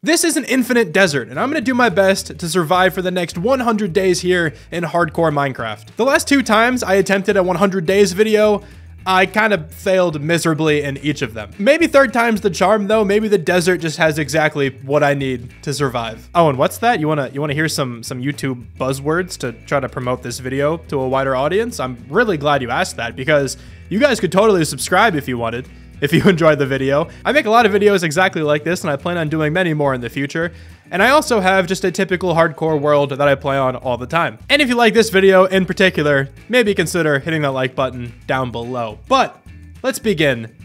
This is an infinite desert, and I'm gonna do my best to survive for the next 100 days here in hardcore Minecraft. The last 2 times I attempted a 100 days video, I kind of failed miserably in each of them. Maybe 3rd time's the charm though. Maybe the desert just has exactly what I need to survive. Oh, and what's that? You wanna hear some YouTube buzzwords to try to promote this video to a wider audience? I'm really glad you asked that because you guys could totally subscribe if you wanted. If you enjoyed the video. I make a lot of videos exactly like this, and I plan on doing many more in the future. And I also have just a typical hardcore world that I play on all the time. And if you like this video in particular, maybe consider hitting that like button down below. But let's begin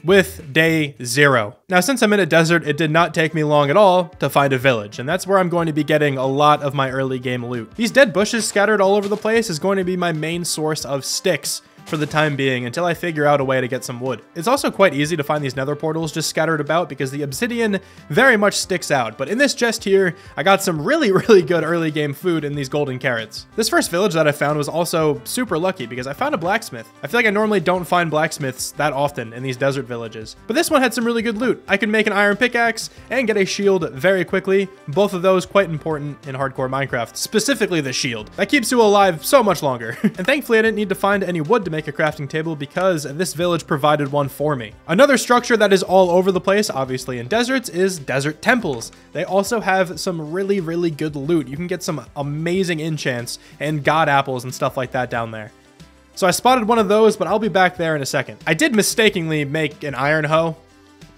with day 0. Now, since I'm in a desert, it did not take me long at all to find a village, and that's where I'm going to be getting a lot of my early game loot. These dead bushes scattered all over the place is going to be my main source of sticks for the time being until I figure out a way to get some wood. It's also quite easy to find these nether portals just scattered about because the obsidian very much sticks out. But in this chest here, I got some really good early game food in these golden carrots. This first village that I found was also super lucky because I found a blacksmith. I feel like I normally don't find blacksmiths that often in these desert villages, but this one had some really good loot. I could make an iron pickaxe and get a shield very quickly. Both of those quite important in hardcore Minecraft, specifically the shield. That keeps you alive so much longer. And thankfully I didn't need to find any wood to make a crafting table because this village provided one for me. Another structure that is all over the place, obviously in deserts, is desert temples. They also have some really good loot. You can get some amazing enchants and god apples and stuff like that down there. So I spotted one of those, but I'll be back there in a second. I did mistakenly make an iron hoe.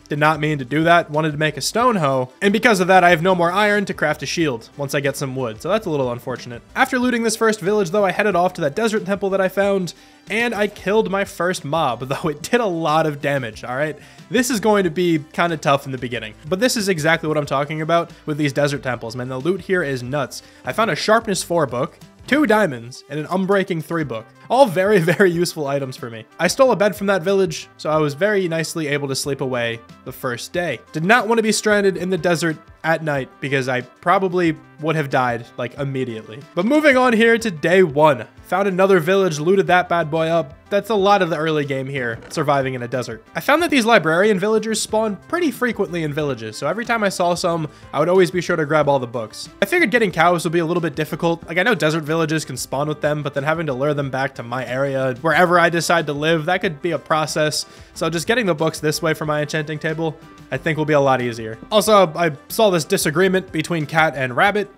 Did not mean to do that. Wanted to make a stone hoe, and because of that I have no more iron to craft a shield once I get some wood, so that's a little unfortunate. After looting this first village though, I headed off to that desert temple that I found, and I killed my first mob, though it did a lot of damage, alright? This is going to be kind of tough in the beginning, but this is exactly what I'm talking about with these desert temples, man. The loot here is nuts. I found a sharpness 4 book, 2 diamonds, and an unbreaking 3 book. All very useful items for me. I stole a bed from that village, so I was very nicely able to sleep away the first day. Did not want to be stranded in the desert at night because I probably would have died like immediately. But moving on here to day 1. Found another village, looted that bad boy up. That's a lot of the early game here, surviving in a desert. I found that these librarian villagers spawn pretty frequently in villages, so every time I saw some, I would always be sure to grab all the books. I figured getting cows would be a little bit difficult. Like, I know desert villages can spawn with them, but then having to lure them back to my area, wherever I decide to live, that could be a process. So just getting the books this way for my enchanting table, I think will be a lot easier. Also, I saw this disagreement between cat and rabbit.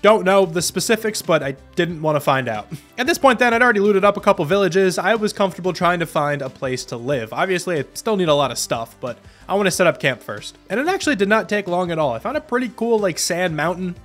Don't know the specifics, but I didn't want to find out. At this point then, I'd already looted up a couple villages. I was comfortable trying to find a place to live. Obviously, I still need a lot of stuff, but I want to set up camp first. And it actually did not take long at all. I found a pretty cool, like, sand mountain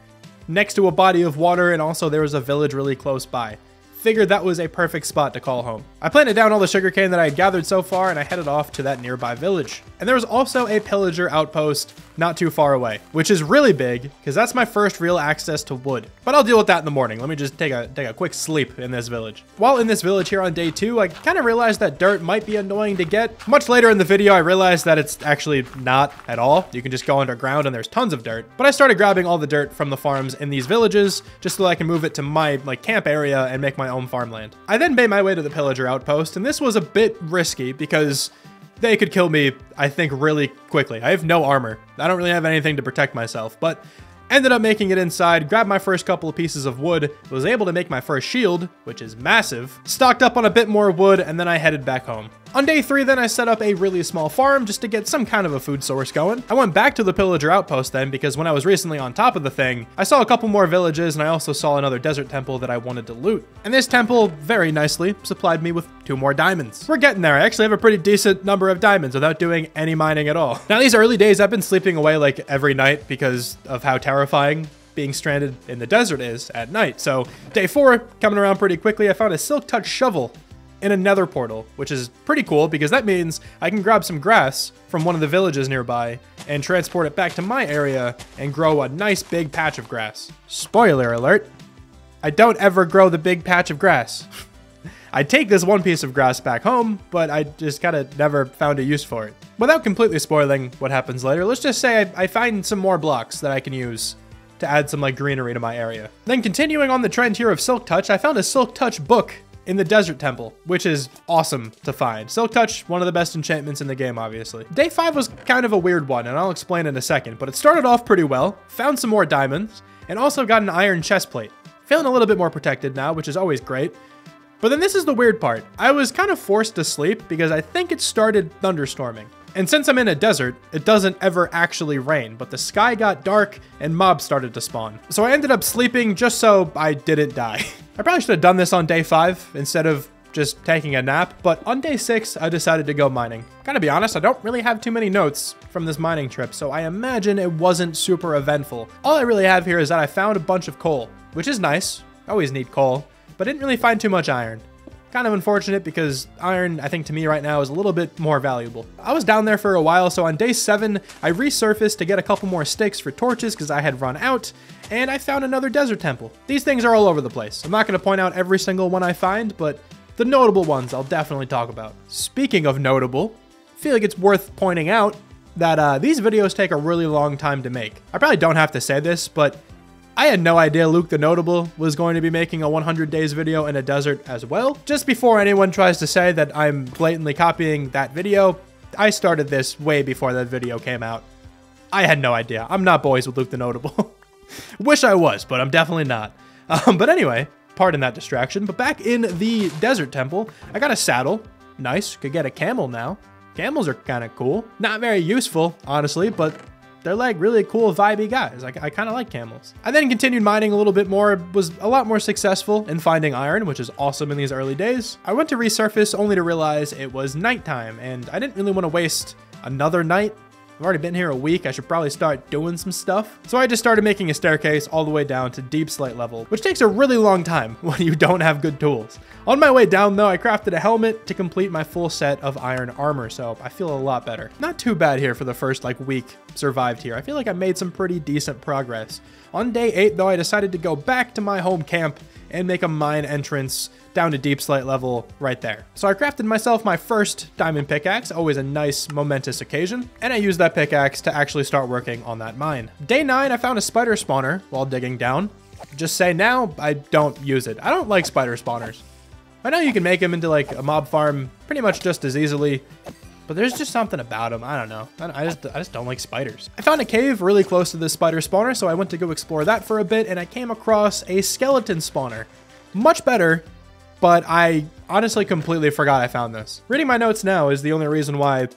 next to a body of water, and also there was a village really close by. Figured that was a perfect spot to call home. I planted down all the sugarcane that I had gathered so far, and I headed off to that nearby village. And there was also a pillager outpost not too far away, which is really big because that's my first real access to wood. But I'll deal with that in the morning. Let me just take a quick sleep in this village. While in this village here on day 2, I kind of realized that dirt might be annoying to get. Much later in the video, I realized that it's actually not at all. You can just go underground and there's tons of dirt. But I started grabbing all the dirt from the farms in these villages just so I can move it to my camp area and make my own farmland. I then made my way to the pillager outpost, and this was a bit risky because they could kill me, I think, really quickly. I have no armor. I don't really have anything to protect myself, but ended up making it inside, grabbed my first couple of pieces of wood, was able to make my first shield, which is massive, stocked up on a bit more wood, and then I headed back home. On day 3 then, I set up a really small farm just to get some kind of a food source going. I went back to the pillager outpost then because when I was recently on top of the thing, I saw a couple more villages and I also saw another desert temple that I wanted to loot. And this temple very nicely supplied me with 2 more diamonds. We're getting there. I actually have a pretty decent number of diamonds without doing any mining at all. Now, these early days, I've been sleeping away like every night because of how terrifying being stranded in the desert is at night. So day 4, coming around pretty quickly, I found a silk touch shovel in a nether portal, which is pretty cool because that means I can grab some grass from one of the villages nearby and transport it back to my area and grow a nice big patch of grass. Spoiler alert, I don't ever grow the big patch of grass. I take this one piece of grass back home, but I just kind of never found a use for it. Without completely spoiling what happens later, let's just say I find some more blocks that I can use to add some greenery to my area. Then continuing on the trend here of silk touch, I found a silk touch book in the Desert Temple, which is awesome to find. Silk Touch, one of the best enchantments in the game, obviously. Day 5 was kind of a weird one, and I'll explain in a second, but it started off pretty well, found some more diamonds, and also got an iron chest plate. Feeling a little bit more protected now, which is always great. But then this is the weird part. I was kind of forced to sleep because I think it started thunderstorming. And since I'm in a desert, it doesn't ever actually rain, but the sky got dark and mobs started to spawn. So I ended up sleeping just so I didn't die. I probably should have done this on day 5 instead of just taking a nap, but on day 6, I decided to go mining. Gotta be honest, I don't really have too many notes from this mining trip, so I imagine it wasn't super eventful. All I really have here is that I found a bunch of coal, which is nice. Always need coal, but didn't really find too much iron. Kind of unfortunate because iron, I think to me right now, is a little bit more valuable. I was down there for a while, so on day 7, I resurfaced to get a couple more sticks for torches because I had run out, and I found another desert temple. These things are all over the place. I'm not going to point out every single one I find, but the notable ones I'll definitely talk about. Speaking of notable, I feel like it's worth pointing out that these videos take a really long time to make. I probably don't have to say this, but I had no idea Luke the Notable was going to be making a 100 days video in a desert as well. Just before anyone tries to say that I'm blatantly copying that video, I started this way before that video came out. I had no idea. I'm not boys with Luke the Notable. Wish I was, but I'm definitely not. But anyway, pardon that distraction. But back in the desert temple, I got a saddle. Nice. Could get a camel now. Camels are kind of cool. Not very useful, honestly, but they're like really cool, vibey guys. I kind of like camels. I then continued mining a little bit more, was a lot more successful in finding iron, which is awesome in these early days. I went to resurface only to realize it was nighttime, and I didn't really want to waste another night. I've already been here a week. I should probably start doing some stuff. So I just started making a staircase all the way down to deep slate level, which takes a really long time when you don't have good tools. On my way down though, I crafted a helmet to complete my full set of iron armor, so I feel a lot better. Not too bad here for the first week survived here. I feel like I made some pretty decent progress. On day 8 though, I decided to go back to my home camp and make a mine entrance down to deep slate level right there. So I crafted myself my first diamond pickaxe, always a nice momentous occasion, and I used that pickaxe to actually start working on that mine. Day 9, I found a spider spawner while digging down. Just say now, I don't use it. I don't like spider spawners. I know you can make them into a mob farm pretty much just as easily, but there's just something about them. I don't know. I just don't like spiders. I found a cave really close to this spider spawner, so I went to go explore that for a bit, and I came across a skeleton spawner. Much better, but I honestly completely forgot I found this. Reading my notes now is the only reason why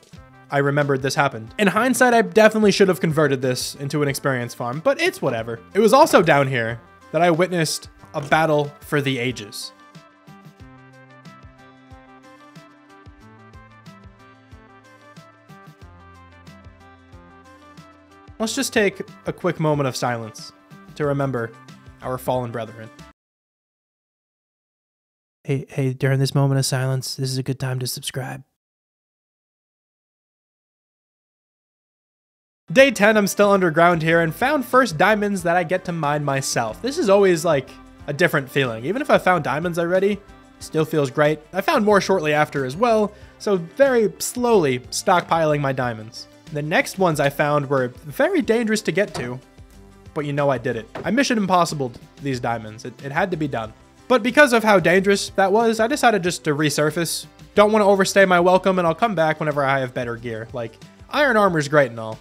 I remembered this happened. In hindsight, I definitely should have converted this into an experience farm, but it's whatever. It was also down here that I witnessed a battle for the ages. Let's just take a quick moment of silence to remember our fallen brethren. Hey, during this moment of silence, this is a good time to subscribe. Day 10, I'm still underground here and found first diamonds that I get to mine myself. This is always a different feeling. Even if I found diamonds already, still feels great. I found more shortly after as well, so very slowly stockpiling my diamonds. The next ones I found were very dangerous to get to, but you know I did it. I Mission Impossibled these diamonds. It had to be done. But because of how dangerous that was, I decided just to resurface. Don't want to overstay my welcome, and I'll come back whenever I have better gear. Iron armor's great and all.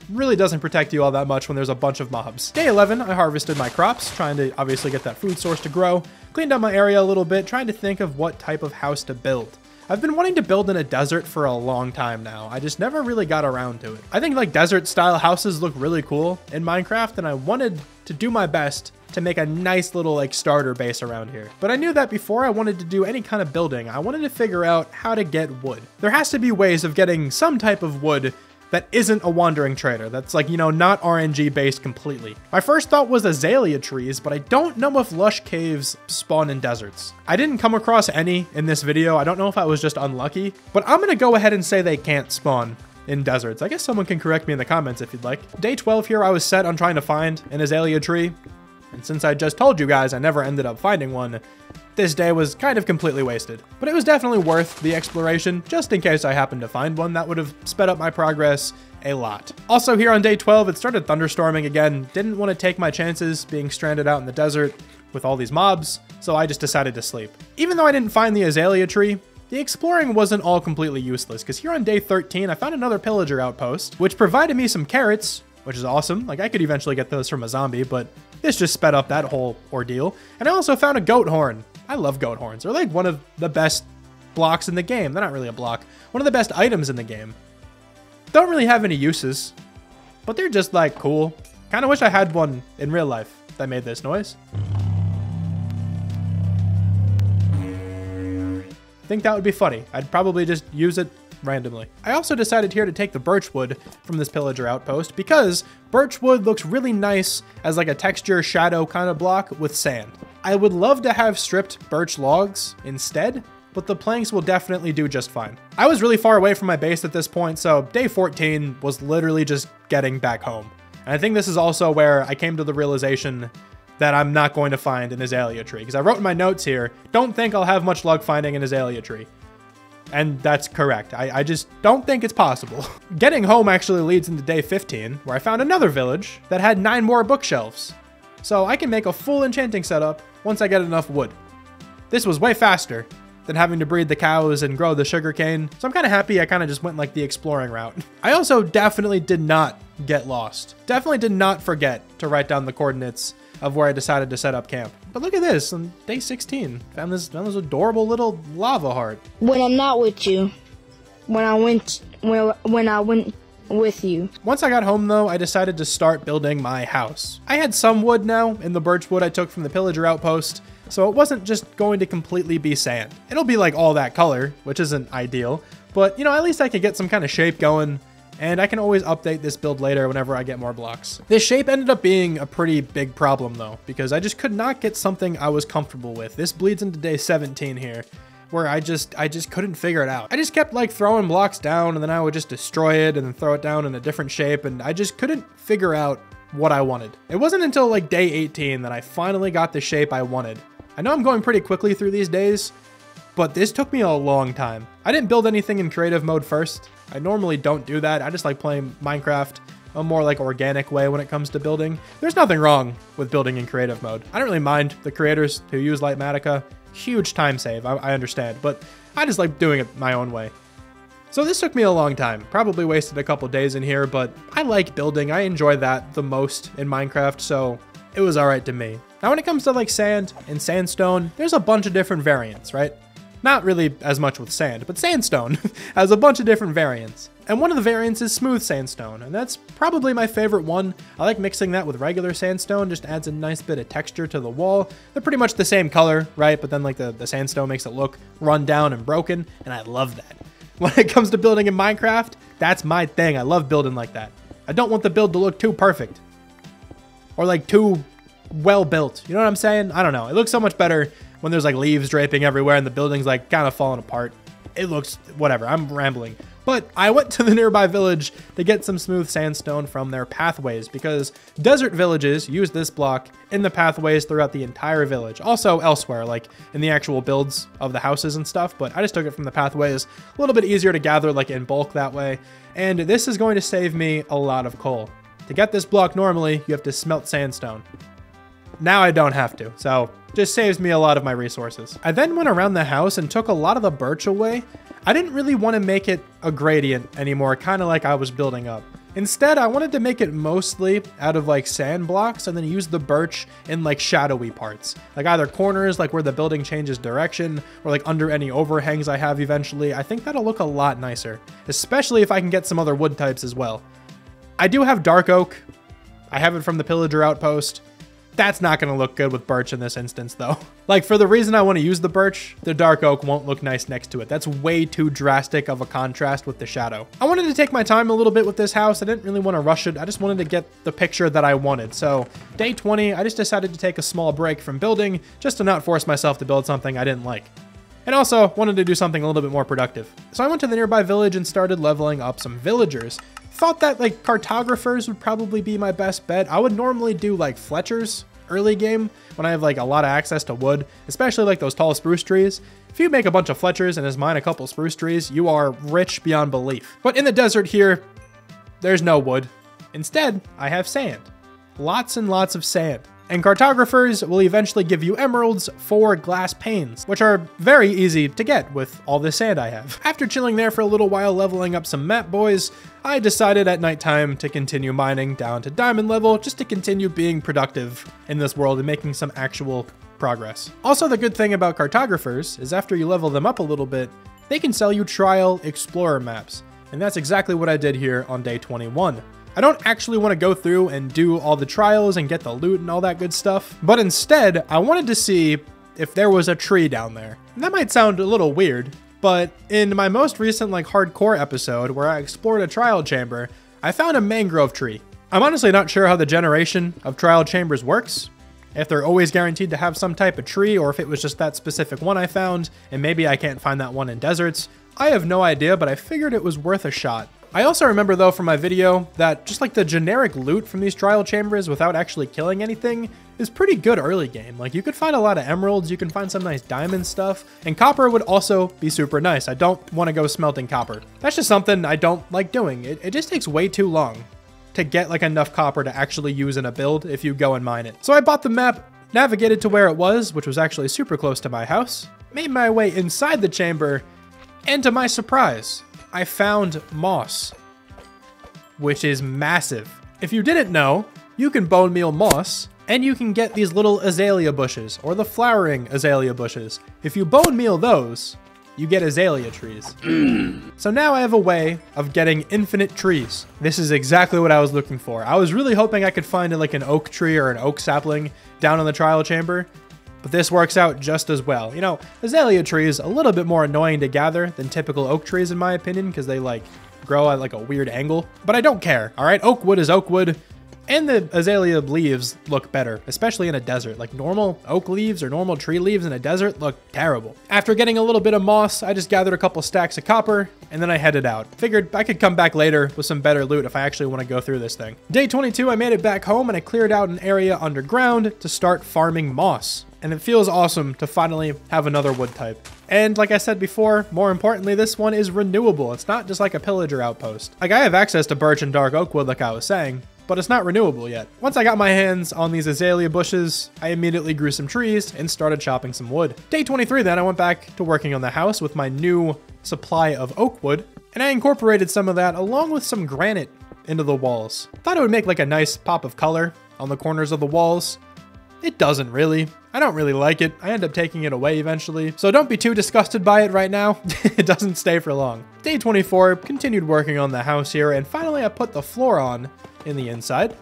Really doesn't protect you all that much when there's a bunch of mobs. Day 11, I harvested my crops, trying to obviously get that food source to grow. Cleaned up my area a little bit, trying to think of what type of house to build. I've been wanting to build in a desert for a long time now. I just never really got around to it. I think desert style houses look really cool in Minecraft, and I wanted to do my best to make a nice little starter base around here. But I knew that before I wanted to do any kind of building, I wanted to figure out how to get wood. There has to be ways of getting some type of wood that isn't a wandering trader, that's not RNG based completely. My first thought was azalea trees, but I don't know if lush caves spawn in deserts. I didn't come across any in this video. I don't know if I was just unlucky, but I'm gonna go ahead and say they can't spawn in deserts. I guess someone can correct me in the comments if you'd like. Day 12 here, I was set on trying to find an azalea tree, and since I just told you guys I never ended up finding one, this day was kind of completely wasted. But it was definitely worth the exploration, just in case I happened to find one. That would have sped up my progress a lot. Also here on day 12, it started thunderstorming again. Didn't want to take my chances being stranded out in the desert with all these mobs, so I just decided to sleep. Even though I didn't find the azalea tree, the exploring wasn't all completely useless, because here on day 13, I found another pillager outpost, which provided me some carrots, which is awesome. Like, I could eventually get those from a zombie, but this just sped up that whole ordeal. And I also found a goat horn. I love goat horns. They're like one of the best blocks in the game. They're not really a block. One of the best items in the game. Don't really have any uses, but they're just like cool. Kind of wish I had one in real life that made this noise. I think that would be funny. I'd probably just use it randomly. I also decided here to take the birch wood from this pillager outpost because birch wood looks really nice as like a texture shadow kind of block with sand. I would love to have stripped birch logs instead, but the planks will definitely do just fine. I was really far away from my base at this point, so day 14 was literally just getting back home. And I think this is also where I came to the realization that I'm not going to find an azalea tree, because I wrote in my notes here, don't think I'll have much luck finding an azalea tree. And that's correct. I just don't think it's possible. Getting home actually leads into day 15, where I found another village that had 9 more bookshelves. So I can make a full enchanting setup once I get enough wood. This was way faster than having to breed the cows and grow the sugarcane. So I'm kind of happy I kind of just went like the exploring route. I also definitely did not get lost. Definitely did not forget to write down the coordinates of where I decided to set up camp. But look at this, on day 16, found this adorable little lava heart. When I'm not with you, when I went with you. Once I got home though, I decided to start building my house. I had some wood now in the birch wood I took from the pillager outpost, so it wasn't just going to completely be sand. It'll be like all that color, which isn't ideal, but you know, at least I could get some kind of shape going. And I can always update this build later whenever I get more blocks. This shape ended up being a pretty big problem though, because I just could not get something I was comfortable with. This bleeds into day 17 here, where I just couldn't figure it out. I just kept like throwing blocks down and then I would just destroy it and then throw it down in a different shape, and I just couldn't figure out what I wanted. It wasn't until like day 18 that I finally got the shape I wanted. I know I'm going pretty quickly through these days, but this took me a long time. I didn't build anything in creative mode first. I normally don't do that. I just like playing Minecraft a more like organic way when it comes to building. There's nothing wrong with building in creative mode. I don't really mind the creators who use Litematica. Huge time save, I understand, but I just like doing it my own way. So this took me a long time. Probably wasted a couple days in here, but I like building. I enjoy that the most in Minecraft, so it was all right to me. Now when it comes to like sand and sandstone, there's a bunch of different variants, right? Not really as much with sand, but sandstone has a bunch of different variants. And one of the variants is smooth sandstone, and that's probably my favorite one. I like mixing that with regular sandstone, just adds a nice bit of texture to the wall. They're pretty much the same color, right? But then like the sandstone makes it look run down and broken, and I love that. When it comes to building in Minecraft, that's my thing. I love building like that. I don't want the build to look too perfect or like too well built. You know what I'm saying? I don't know. It looks so much better when there's like leaves draping everywhere and the building's like kind of falling apart. It looks whatever. I'm rambling. But I went to the nearby village to get some smooth sandstone from their pathways, because desert villages use this block in the pathways throughout the entire village. Also elsewhere, like in the actual builds of the houses and stuff, but I just took it from the pathways. A little bit easier to gather like in bulk that way. And this is going to save me a lot of coal. To get this block normally, you have to smelt sandstone. Now I don't have to, so just saves me a lot of my resources. I then went around the house and took a lot of the birch away. I didn't really want to make it a gradient anymore, kind of like I was building up. Instead, I wanted to make it mostly out of like sand blocks and then use the birch in like shadowy parts. Like either corners, like where the building changes direction, or like under any overhangs I have eventually. I think that'll look a lot nicer, especially if I can get some other wood types as well. I do have dark oak. I have it from the pillager outpost. That's not going to look good with birch in this instance though. Like for the reason I want to use the birch, the dark oak won't look nice next to it. That's way too drastic of a contrast with the shadow. I wanted to take my time a little bit with this house. I didn't really want to rush it. I just wanted to get the picture that I wanted. So day 20, I just decided to take a small break from building just to not force myself to build something I didn't like. And also wanted to do something a little bit more productive. So I went to the nearby village and started leveling up some villagers. Thought that like cartographers would probably be my best bet. I would normally do like Fletchers early game when I have like a lot of access to wood, especially like those tall spruce trees. If you make a bunch of Fletchers and as mine a couple spruce trees, you are rich beyond belief. But in the desert here, there's no wood. Instead, I have sand. Lots and lots of sand. And cartographers will eventually give you emeralds for glass panes, which are very easy to get with all the sand I have. After chilling there for a little while leveling up some map boys, I decided at nighttime to continue mining down to diamond level just to continue being productive in this world and making some actual progress. Also, the good thing about cartographers is after you level them up a little bit, they can sell you trial explorer maps. And that's exactly what I did here on day 21. I don't actually want to go through and do all the trials and get the loot and all that good stuff, but instead I wanted to see if there was a tree down there. And that might sound a little weird, but in my most recent hardcore episode where I explored a trial chamber, I found a mangrove tree. I'm honestly not sure how the generation of trial chambers works, if they're always guaranteed to have some type of tree or if it was just that specific one I found and maybe I can't find that one in deserts. I have no idea, but I figured it was worth a shot. I also remember though from my video that just the generic loot from these trial chambers without actually killing anything is pretty good early game. You could find a lot of emeralds, you can find some nice diamond stuff, and copper would also be super nice. I don't want to go smelting copper. That's just something I don't like doing. It just takes way too long to get enough copper to actually use in a build if you go and mine it. So I bought the map, navigated to where it was, which was actually super close to my house, made my way inside the chamber, and to my surprise, I found moss, which is massive. If you didn't know, you can bone meal moss, and you can get these little azalea bushes, or the flowering azalea bushes. If you bone meal those, you get azalea trees. So now I have a way of getting infinite trees. This is exactly what I was looking for. I was really hoping I could find an oak tree or an oak sapling down in the trial chamber, but this works out just as well. You know, azalea trees a little bit more annoying to gather than typical oak trees in my opinion, because they grow at a weird angle, but I don't care. All right, oak wood is oak wood, and the azalea leaves look better, especially in a desert. Normal oak leaves or normal tree leaves in a desert look terrible. After getting a little bit of moss, I just gathered a couple stacks of copper, and then I headed out. Figured I could come back later with some better loot if I actually want to go through this thing. Day 22, I made it back home and I cleared out an area underground to start farming moss. And it feels awesome to finally have another wood type. And like I said before, more importantly, this one is renewable. It's not just a pillager outpost. I have access to birch and dark oak wood like I was saying, but it's not renewable yet. Once I got my hands on these azalea bushes, I immediately grew some trees and started chopping some wood. Day 23 then, I went back to working on the house with my new supply of oak wood, and I incorporated some of that along with some granite into the walls. Thought it would make a nice pop of color on the corners of the walls. It doesn't really. I don't really like it. I end up taking it away eventually, so don't be too disgusted by it right now. It doesn't stay for long. Day 24, continued working on the house here, and finally I put the floor on in the inside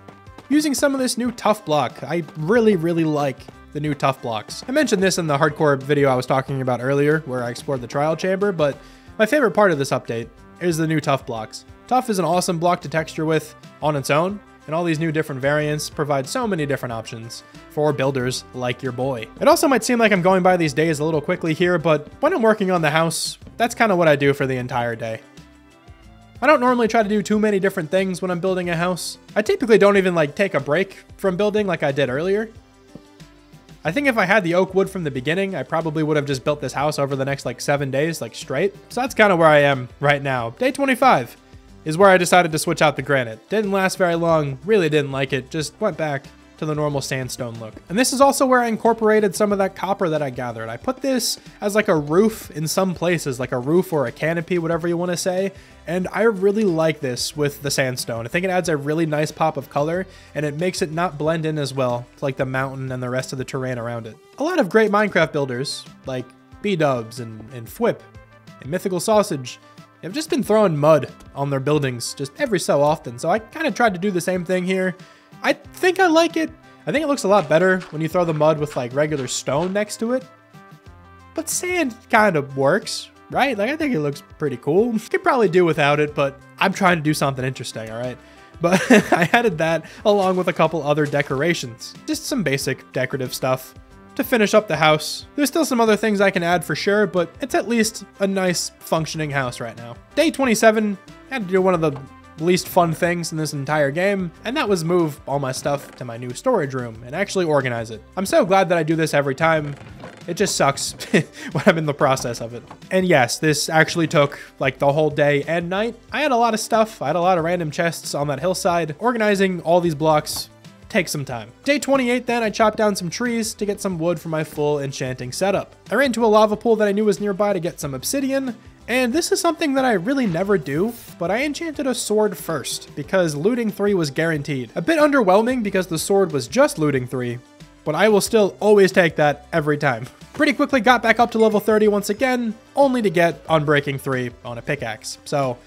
using some of this new tough block. I really like the new tough blocks. I mentioned this in the hardcore video I was talking about earlier where I explored the trial chamber, but my favorite part of this update is the new tough blocks. Tough is an awesome block to texture with on its own, and all these new different variants provide so many different options for builders like your boy. It also might seem like I'm going by these days a little quickly here, but when I'm working on the house, that's kind of what I do for the entire day. I don't normally try to do too many different things when I'm building a house. I typically don't even take a break from building like I did earlier. I think if I had the oak wood from the beginning, I probably would have just built this house over the next 7 days, straight. So that's kind of where I am right now. Day 25 is where I decided to switch out the granite. Didn't last very long, really didn't like it, just went back to the normal sandstone look. And this is also where I incorporated some of that copper that I gathered. I put this as a roof in some places, a roof or a canopy, whatever you want to say. And I really like this with the sandstone. I think it adds a really nice pop of color, and it makes it not blend in as well to the mountain and the rest of the terrain around it. A lot of great Minecraft builders, like B-Dubs and Fwip and Mythical Sausage, have just been throwing mud on their buildings just every so often. So I kind of tried to do the same thing here. I think I like it. I think it looks a lot better when you throw the mud with regular stone next to it. But sand kind of works, right? I think it looks pretty cool. Could probably do without it, but I'm trying to do something interesting, all right? But I added that along with a couple other decorations. Just some basic decorative stuff to finish up the house. There's still some other things I can add for sure, but it's at least a nice functioning house right now. Day 27, I had to do one of the least fun things in this entire game, and that was move all my stuff to my new storage room and actually organize it. I'm so glad that I do this every time. It just sucks when I'm in the process of it. And yes, this actually took the whole day and night. I had a lot of stuff. I had a lot of random chests on that hillside. Organizing all these blocks takes some time. Day 28 then, I chopped down some trees to get some wood for my full enchanting setup. I ran to a lava pool that I knew was nearby to get some obsidian, and this is something that I really never do, but I enchanted a sword first because looting 3 was guaranteed. A bit underwhelming because the sword was just looting 3, but I will still always take that every time. Pretty quickly got back up to level 30 once again, only to get Unbreaking 3 on a pickaxe. So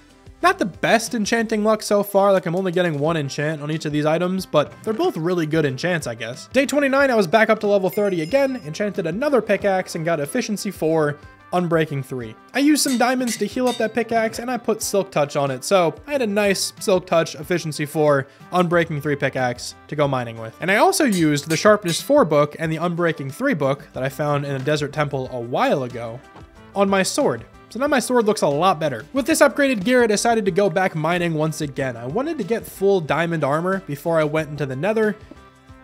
not the best enchanting luck so far, like I'm only getting 1 enchant on each of these items, but they're both really good enchants, I guess. Day 29, I was back up to level 30 again, enchanted another pickaxe and got efficiency 4, Unbreaking 3. I used some diamonds to heal up that pickaxe and I put Silk Touch on it, so I had a nice Silk Touch efficiency 4 Unbreaking 3 pickaxe to go mining with. And I also used the Sharpness 4 book and the Unbreaking 3 book that I found in a desert temple a while ago on my sword. So now my sword looks a lot better. With this upgraded gear, I decided to go back mining once again. I wanted to get full diamond armor before I went into the nether.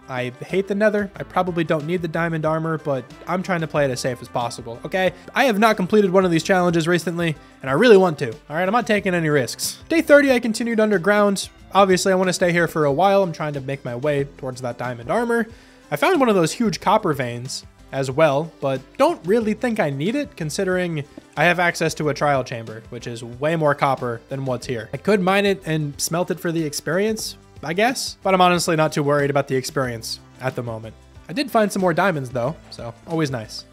I hate the nether. I probably don't need the diamond armor, but I'm trying to play it as safe as possible, okay? I have not completed one of these challenges recently, and I really want to. All right, I'm not taking any risks. Day 30, I continued underground. Obviously, I want to stay here for a while. I'm trying to make my way towards that diamond armor. I found one of those huge copper veins as well, but don't really think I need it considering I have access to a trial chamber, which is way more copper than what's here. I could mine it and smelt it for the experience, I guess, but I'm honestly not too worried about the experience at the moment. I did find some more diamonds though, so always nice.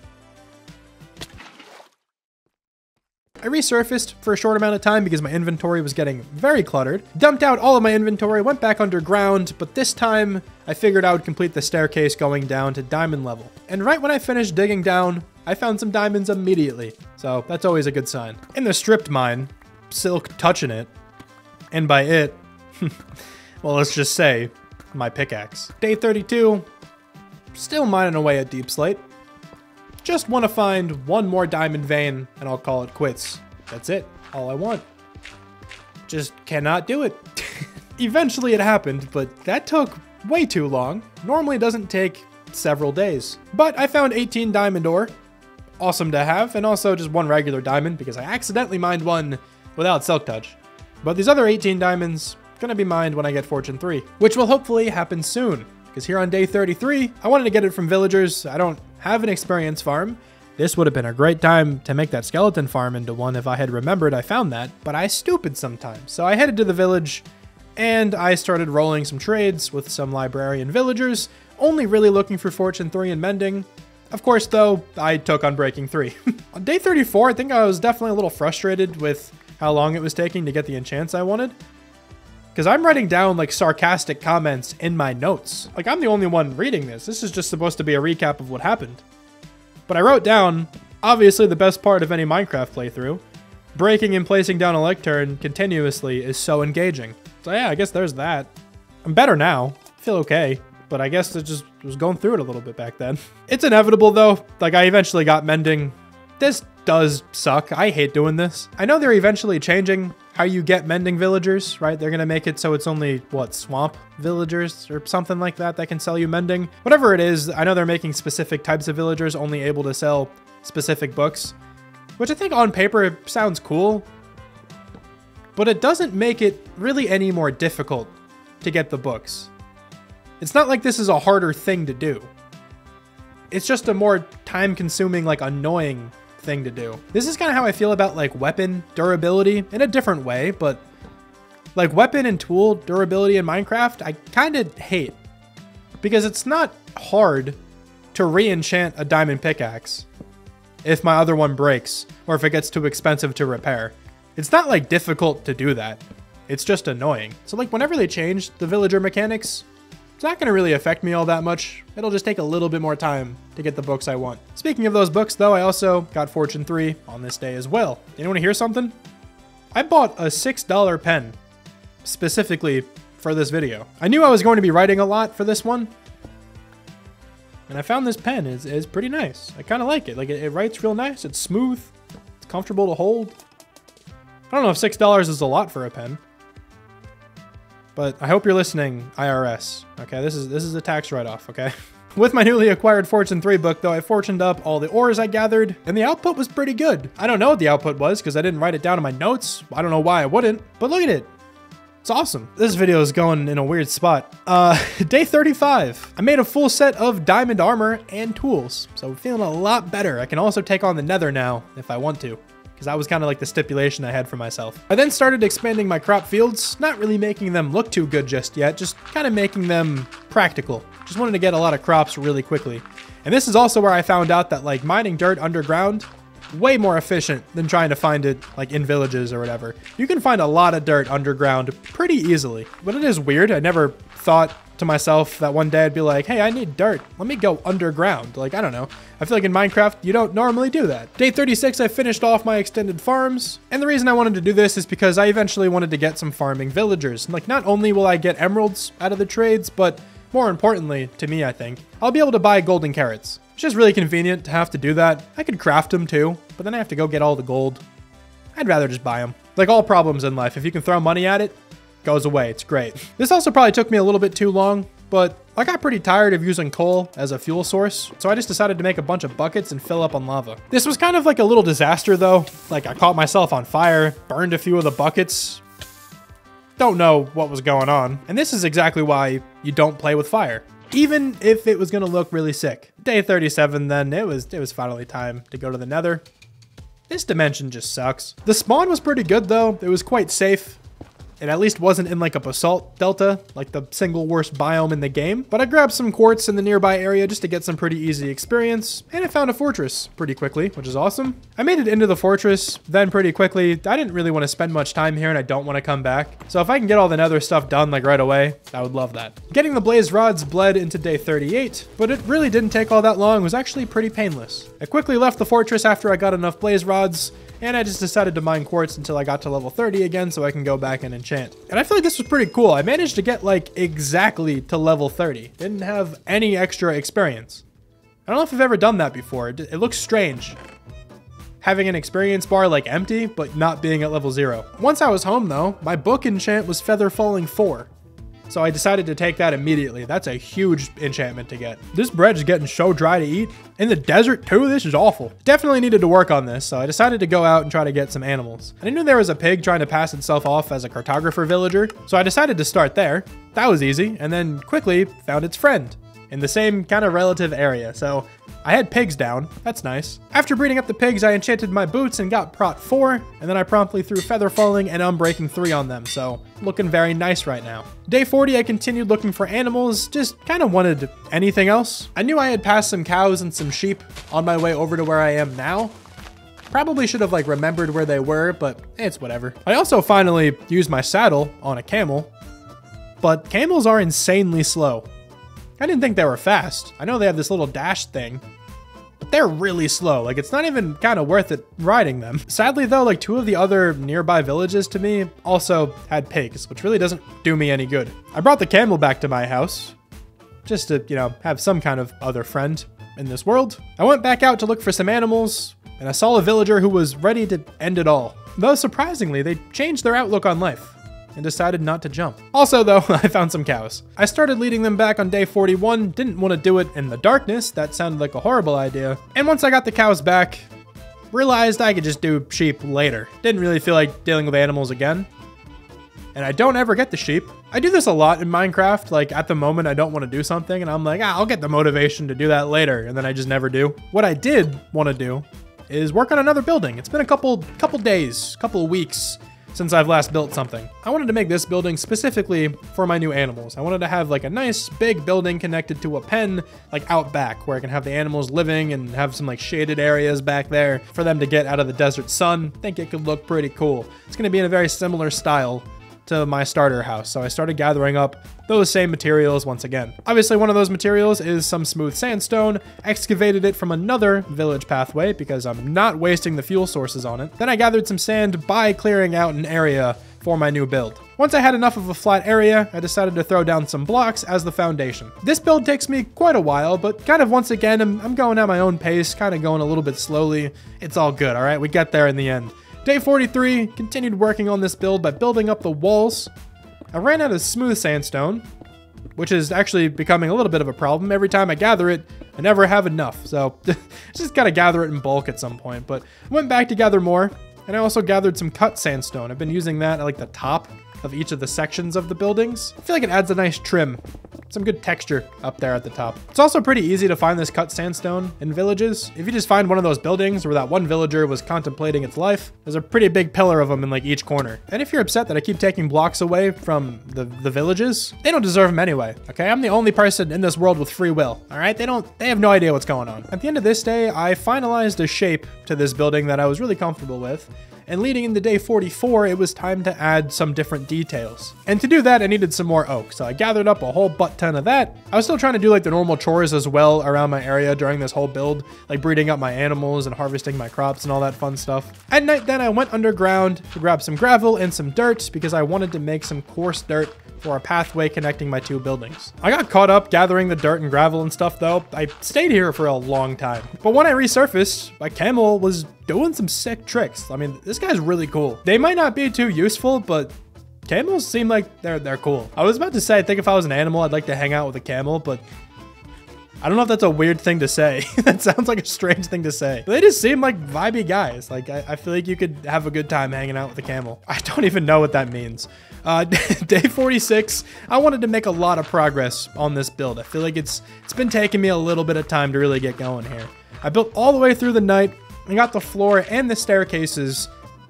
I resurfaced for a short amount of time because my inventory was getting very cluttered. Dumped out all of my inventory, went back underground, but this time I figured I would complete the staircase going down to diamond level. And right when I finished digging down, I found some diamonds immediately. So that's always a good sign. In the stripped mine, Silk touching it, and by it, well, let's just say my pickaxe. Day 32, still mining away at Deep Slate. Just want to find one more diamond vein and I'll call it quits. That's it. All I want. Just cannot do it. Eventually it happened, but that took way too long. Normally it doesn't take several days. But I found 18 diamond ore. Awesome to have. And also just 1 regular diamond because I accidentally mined one without Silk Touch. But these other 18 diamonds gonna be mined when I get Fortune 3, which will hopefully happen soon. Because here on day 33, I wanted to get it from villagers. I don't have an experience farm. This would have been a great time to make that skeleton farm into one if I had remembered I found that, but I stupid sometimes. So I headed to the village and I started rolling some trades with some librarian villagers, only really looking for Fortune 3 and mending. Of course, though, I took Unbreaking 3. On day 34, I think I was definitely a little frustrated with how long it was taking to get the enchants I wanted. Because I'm writing down like sarcastic comments in my notes. Like I'm the only one reading this. This is just supposed to be a recap of what happened. But I wrote down, obviously the best part of any Minecraft playthrough, breaking and placing down a lectern continuously is so engaging. So yeah, I guess there's that. I'm better now. I feel okay. But I guess it just was going through it a little bit back then. It's inevitable though. Like I eventually got mending. This does suck. I hate doing this. I know they're eventually changing how you get mending villagers, right? They're gonna make it so it's only, what, swamp villagers or something like that that can sell you mending. Whatever it is, I know they're making specific types of villagers only able to sell specific books, which I think on paper sounds cool, but it doesn't make it really any more difficult to get the books. It's not like this is a harder thing to do. It's just a more time-consuming, like annoying thing to do. This is kind of how I feel about like weapon durability in a different way, but like weapon and tool durability in Minecraft, I kind of hate because it's not hard to re-enchant a diamond pickaxe if my other one breaks or if it gets too expensive to repair. It's not like difficult to do that. It's just annoying. So like whenever they change the villager mechanics, it's not going to really affect me all that much. It'll just take a little bit more time to get the books I want. Speaking of those books though, I also got Fortune 3 on this day as well. Anyone hear something? I bought a $6 pen specifically for this video. I knew I was going to be writing a lot for this one, and I found this pen is pretty nice. I kind of like it. Like it writes real nice. It's smooth. It's comfortable to hold. I don't know if $6 is a lot for a pen, but I hope you're listening, IRS. Okay, this is a tax write-off, okay? With my newly acquired Fortune 3 book, though, I fortuned up all the ores I gathered, and the output was pretty good. I don't know what the output was, because I didn't write it down in my notes. I don't know why I wouldn't, but look at it. It's awesome. This video is going in a weird spot. Day 35. I made a full set of diamond armor and tools, so I'm feeling a lot better. I can also take on the nether now if I want to, because that was kind of like the stipulation I had for myself. I then started expanding my crop fields, not really making them look too good just yet, just kind of making them practical. Just wanted to get a lot of crops really quickly. And this is also where I found out that like mining dirt underground, way more efficient than trying to find it like in villages or whatever. You can find a lot of dirt underground pretty easily, but it is weird. I never thought to myself that one day I'd be like, hey, I need dirt. Let me go underground. Like, I don't know. I feel like in Minecraft, you don't normally do that. Day 36, I finished off my extended farms. And the reason I wanted to do this is because I eventually wanted to get some farming villagers. Like, not only will I get emeralds out of the trades, but more importantly, to me, I think, I'll be able to buy golden carrots. It's just really convenient to have to do that. I could craft them too, but then I have to go get all the gold. I'd rather just buy them. Like all problems in life, if you can throw money at it, it goes away. It's great. This also probably took me a little bit too long, but I got pretty tired of using coal as a fuel source, so I just decided to make a bunch of buckets and fill up on lava. This was kind of like a little disaster though. Like I caught myself on fire, burned a few of the buckets. Don't know what was going on. And this is exactly why you don't play with fire, even if it was gonna look really sick. Day 37 then, it was finally time to go to the nether. This dimension just sucks. The spawn was pretty good though. It was quite safe. It at least wasn't in like a basalt delta, like the single worst biome in the game. But I grabbed some quartz in the nearby area just to get some pretty easy experience. And I found a fortress pretty quickly, which is awesome. I made it into the fortress then pretty quickly. I didn't really want to spend much time here and I don't want to come back. So if I can get all the nether stuff done like right away, I would love that. Getting the blaze rods bled into day 38, but it really didn't take all that long. It was actually pretty painless. I quickly left the fortress after I got enough blaze rods, and I just decided to mine quartz until I got to level 30 again so I can go back and enchant. And I feel like this was pretty cool. I managed to get like exactly to level 30. Didn't have any extra experience. I don't know if I've ever done that before. It looks strange, having an experience bar like empty, but not being at level 0. Once I was home though, my book enchant was Feather Falling 4. So I decided to take that immediately. That's a huge enchantment to get. This bread is getting so dry to eat. In the desert too, this is awful. Definitely needed to work on this, so I decided to go out and try to get some animals. And I knew there was a pig trying to pass itself off as a cartographer villager, so I decided to start there. That was easy, and then quickly found its friend in the same kind of relative area. So I had pigs down. That's nice. After breeding up the pigs, I enchanted my boots and got prot 4, and then I promptly threw feather falling and unbreaking 3 on them, so looking very nice right now. Day 40, I continued looking for animals, just kind of wanted anything else. I knew I had passed some cows and some sheep on my way over to where I am now. Probably should have like remembered where they were, but it's whatever. I also finally used my saddle on a camel, but camels are insanely slow. I didn't think they were fast. I know they have this little dash thing, but they're really slow. Like it's not even kind of worth it riding them. Sadly though, like 2 of the other nearby villages to me also had pigs, which really doesn't do me any good. I brought the camel back to my house just to, you know, have some kind of other friend in this world. I went back out to look for some animals and I saw a villager who was ready to end it all. Though surprisingly, they changed their outlook on life and decided not to jump. Also though, I found some cows. I started leading them back on day 41, didn't want to do it in the darkness, that sounded like a horrible idea. And once I got the cows back, realized I could just do sheep later. Didn't really feel like dealing with animals again. And I don't ever get the sheep. I do this a lot in Minecraft, like at the moment I don't want to do something and I'm like, I'll get the motivation to do that later, and then I just never do. What I did want to do is work on another building. It's been a couple days, couple of weeks since I've last built something. I wanted to make this building specifically for my new animals. I wanted to have like a nice big building connected to a pen, like out back, where I can have the animals living and have some like shaded areas back there for them to get out of the desert sun. I think it could look pretty cool. It's gonna be in a very similar style to my starter house. So I started gathering up those same materials once again. Obviously one of those materials is some smooth sandstone. Excavated it from another village pathway because I'm not wasting the fuel sources on it. Then I gathered some sand by clearing out an area for my new build. Once I had enough of a flat area, I decided to throw down some blocks as the foundation. This build takes me quite a while, but kind of once again, I'm going at my own pace, kind of going a little bit slowly. It's all good, all right? We get there in the end. Day 43, continued working on this build by building up the walls. I ran out of smooth sandstone, which is actually becoming a little bit of a problem. Every time I gather it, I never have enough. So just gotta gather it in bulk at some point. But I went back to gather more, and I also gathered some cut sandstone. I've been using that at like the top of each of the sections of the buildings. I feel like it adds a nice trim, some good texture up there at the top. It's also pretty easy to find this cut sandstone in villages. If you just find one of those buildings where that one villager was contemplating its life, there's a pretty big pillar of them in like each corner. And if you're upset that I keep taking blocks away from the villages, they don't deserve them anyway, okay? I'm the only person in this world with free will, all right? They have no idea what's going on. At the end of this day, I finalized a shape to this building that I was really comfortable with. And leading into day 44, it was time to add some different details. And to do that, I needed some more oak. So I gathered up a whole butt ton of that. I was still trying to do like the normal chores as well around my area during this whole build, like breeding up my animals and harvesting my crops and all that fun stuff. At night then, I went underground to grab some gravel and some dirt because I wanted to make some coarse dirt for a pathway connecting my two buildings. I got caught up gathering the dirt and gravel and stuff though. I stayed here for a long time. But when I resurfaced, my camel was doing some sick tricks. I mean, this guy's really cool. They might not be too useful, but camels seem like they're cool. I was about to say, I think if I was an animal, I'd like to hang out with a camel, but I don't know if that's a weird thing to say. That sounds like a strange thing to say. But they just seem like vibey guys. Like, I feel like you could have a good time hanging out with a camel. I don't even know what that means. Day 46, I wanted to make a lot of progress on this build. I feel like it's been taking me a little bit of time to really get going here. I built all the way through the night and got the floor and the staircases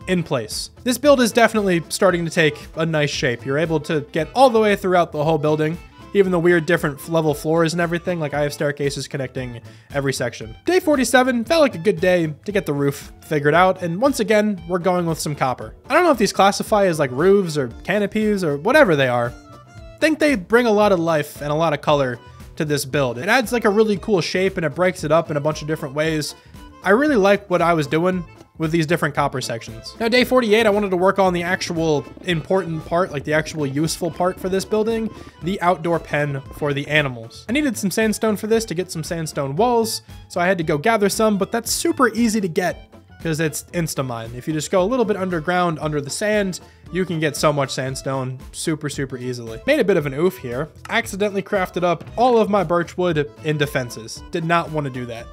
in place. This build is definitely starting to take a nice shape. You're able to get all the way throughout the whole building. Even the weird different level floors and everything, like I have staircases connecting every section. Day 47 felt like a good day to get the roof figured out, and once again, we're going with some copper. I don't know if these classify as like roofs or canopies or whatever they are. I think they bring a lot of life and a lot of color to this build. It adds like a really cool shape and it breaks it up in a bunch of different ways. I really like what I was doing with these different copper sections. Now, day 48, I wanted to work on the actual important part, like the actual useful part for this building, the outdoor pen for the animals. I needed some sandstone for this to get some sandstone walls, so I had to go gather some, but that's super easy to get because it's insta-mine. If you just go a little bit underground under the sand, you can get so much sandstone super easily. Made a bit of an oof here. Accidentally crafted up all of my birch wood in defenses. Did not want to do that.